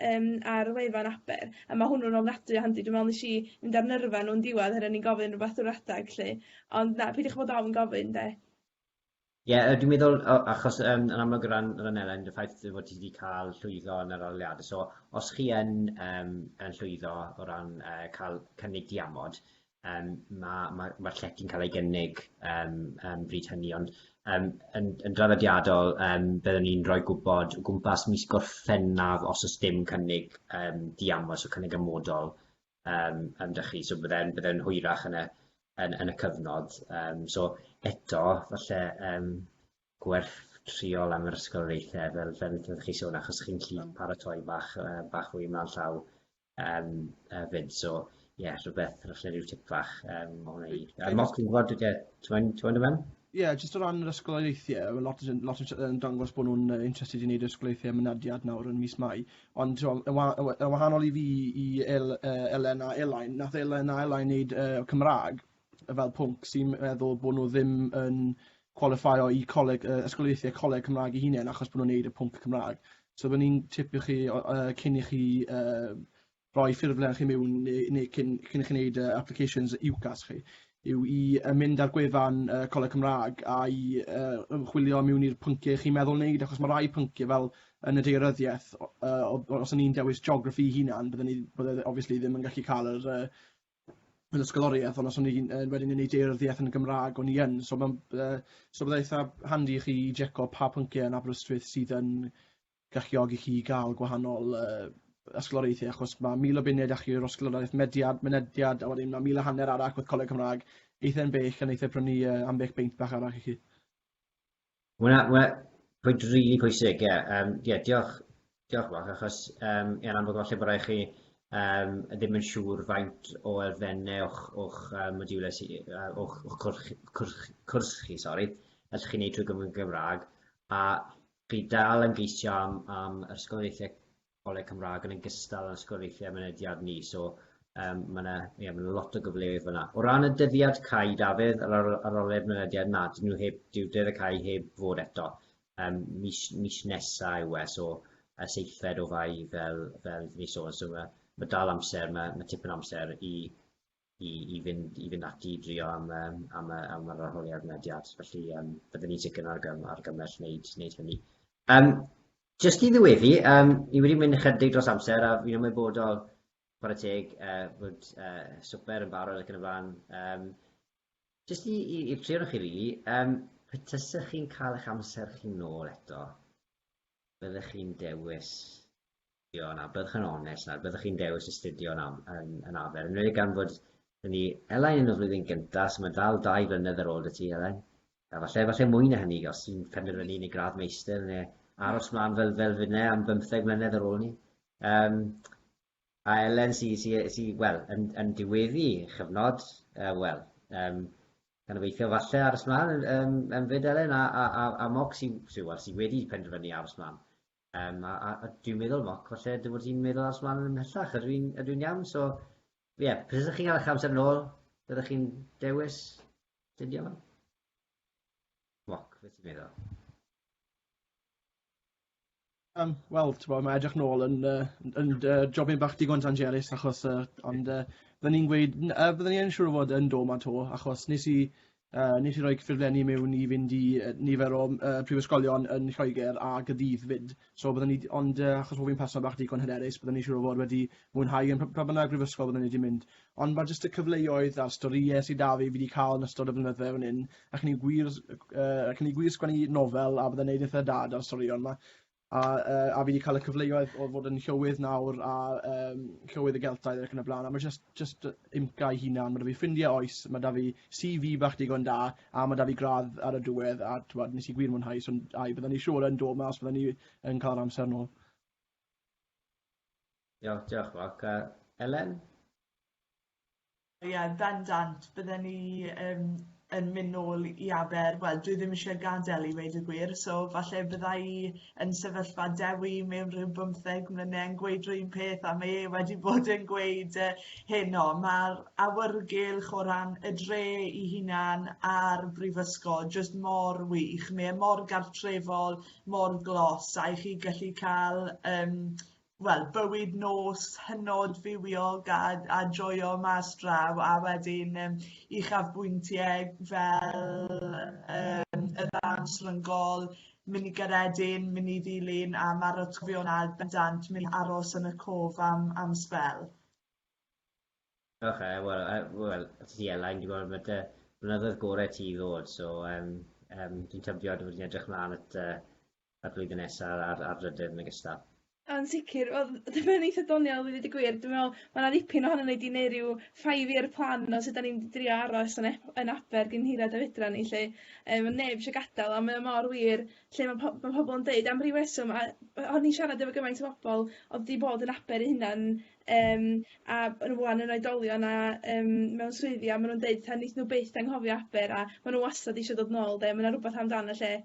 ar wefan Aber, a mae hwnnw'n ofnadwy o handi. Dwi'n meddwl nes i mynd ar nyrfa nhw'n diwedd, oherwydd ni'n gofyn rhywbeth o'r adag, lle. Ond peidiwch bod ofn gofyn, de. Dwi'n meddwl, achos yn amlwg o ran Elen, y ffaith fod ti wedi cael llwyddo yn yr arholiadau. So, os chi yn llwyddo o ran cael cynnig diamod, mae'r llety'n cael ei gynnig bryd hynny. Ond yn draddodiadol, byddwn ni'n rhoi gwybod o gwmpas mis Gorffennaf os oes dim cynnig diamod, so cynnig amodol ydych chi. So bydde'n hwyrach yn y cyfnod. So eto, falle gwerth triol am yr ysgoloriaethau fel ydych chi sôn, achos chi'n gallu paratoi bach fwy ymlaen llaw fyd. So, rhywbeth, falle rhyw tip fach o hwnna i. Moch, ti'n gwybod, ti'n gwybod mewn? Jyst o ran yr ysgoloriaethau, lot yn dangos bod nhw'n interested i wneud ysgoloriaethau mynediad nawr yn mis Mai. Ond yn wahanol i fi i Elen a Elain, nath Elen a Elain wneud Cymraeg fel pwnc sy'n meddwl bod nhw ddim yn qualifio i ysgoloriaethau coleg Cymraeg i hunain achos bod nhw'n wneud y pwnc Cymraeg. So byddwn ni'n tipio chi cyn i chi rhoi ffurflen chi mewn neu cyn i chi wneud applications UCAS chi, yw i mynd ar gwefan coleg Cymraeg a i chwilio mewn i'r pynciau chi'n meddwl wneud, achos mae rai pynciau fel yn y deiryddiaeth, os o'n i'n dewis geography hunan, bydde obviously ddim yn gallu cael yn ysgoloriaeth, ond os o'n i wedyn yn ei deiryddiaeth yn y Gymraeg o'n i yn. So bydde eitha handi i chi jeco pa pynciau yn Aberystwyth sydd yn galluogi chi gael gwahanol ysgoloriaethau, achos mae 1000 o bunud a'ch i'r ysgoloriaeth mynediad, a wedyn mae 1,500 arall with coleg Cymraeg, eitha'n bell yn eitha prynu ambell beint bach arall i chi. Wel, pwynt rili pwysig, diolch bach, achos yn amlwg falle bod rhaid chi ddim yn siŵr faint o elfennau o'ch modiwlau o'ch cwrs chi, allwch chi wneud trwy Gymraeg, a chi dal yn geisio am ysgoloriaethau coleg Cymraeg yn ogystal â ysgoloriaethau mynediad ni, so mae lot o gyfleoedd fyna. O ran y dyddiad cau, Dafydd, ar arholiad mynediad, dyw dyddiad y cau heb fod eto. Mis nesaf yw so y 7 o Fai fel ni sôn, so mae dal amser, mae tipyn amser i fynd ati i drio am yr arholiad mynediad. Felly byddwn ni'n sicr ar gymell wneud hynny. Jyst i ddiweddu, ni wedi mynd ychydig dros amser, a fi'n ymwybodol chwarae teg bod swper yn barod ac yn y blaen. Jyst i trio chi rili, petysych chi'n cael eich amser chi'n nôl eto, byddech chi'n dewis na, byddwch yn onest na, byddwch chi'n dewis astudio yn Aber. Yn rhaid gan fod ni Elain yn y flwyddyn gyntaf, so mae dal 2 blynedd ar ôl dy ti, Elain. A falle mwy na hynny, os ti'n penderfynu i ni gradd meistr, neu aros mlaen fel fydd am 15 mlynedd ar ôl ni. A Elen wel, yn diweddu chyfnod, wel, gan obeithio falle aros mlaen yn fyd Elen, a Moc sydd wedi penderfynu aros mlaen. A dwi'n meddwl, Moc, falle dy fod ti'n meddwl aros mlaen yn ymhellach, ydw i'n iawn, so, ie, pryd ydych chi'n cael eich amser nôl, byddwch chi'n dewis studio yma? Moc, beth ti'n meddwl? Wel, mae edrych nôl yn jobyn bach digon tangerus, achos, ond byddwn ni'n gweud, byddwn ni'n siŵr o fod yn dod ma to, achos nes i roi ffurflenni mewn i fynd i nifer o prifysgolion yn Lloegr a Gydydd fyd. So byddwn ni, ond achos bod fi'n person bach digon hyderus, byddwn ni siŵr o fod wedi mwynhau yn pa bynnag prifysgol byddwn ni wedi mynd. Ond mae jyst y cyfleoedd a'r storïau sydd da fi wedi cael yn ystod y blynydde fan hyn, ac yn ei gwir sgwennu nofel a byddwn neud eitha da ar storion yma. A fi wedi cael y cyfleoedd o fod yn llywydd nawr a llywydd y Geltaidd ac yn y blaen. A mae just UMCA ei hunan. Mae da fi ffrindiau oes, mae da fi CV bach digon da, a mae da fi gradd ar y diwedd, a nes i gwir mwynhau, so byddwn ni siŵr yn dod mas, byddwn ni yn cael amser nôl. Diolch, Moc. Elen? Ie, bendant, bydden ni yn mynd nôl i Aber. Wel, dwi ddim eisiau gadael i weid y gwir, so falle byddai yn sefyllfa dewi mewn rhyw 15 mlynedd yn gweud rhywun peth, a mae wedi bod yn gweud heno. Mae'r awyrgylch o ran y dre i hunan a'r brifysgol jyst mor wych. Mae mor gartrefol, mor glos, a i chi gallu cael wel, bywyd nos, hynod fywiog a joio mas draw, a wedyn uchafbwyntiau fel y ddawnsryngol, mynd i Gyredin, mynd i Ddilyn, a mae'r atgofion bendant mynd i aros yn y cof am sbel. Wel, ti Elain, dwi'n gwybod bod blynyddoedd gorau ti i ddod, so dwi'n tybio fod ni'n edrych mlaen at blwyddyn nesaf ar drydydd yn ogystal. Yn sicr, wel, dyma'n eitha doniol i ddweud y gwir. Dwi'n meddwl, mae yna ddipyn ohono ni wedi gwneud rhyw 5 year plan o sut da ni'n drio aros yn Aber gyn hirad a fedra ni, lle mae neb eisiau gadael, a mae mor wir, lle mae pobl yn dweud am ryw reswm, a o'n i'n siarad efo gymaint o bobl oedd wedi bod yn Aber eu hunan, a yn wan yn oedolion a mewn swyddi, a maen nhw'n dweud, ta nid nhw byth anghofio Aber, a maen nhw wastad eisiau dod nôl, mae yna rhywbeth amdano lle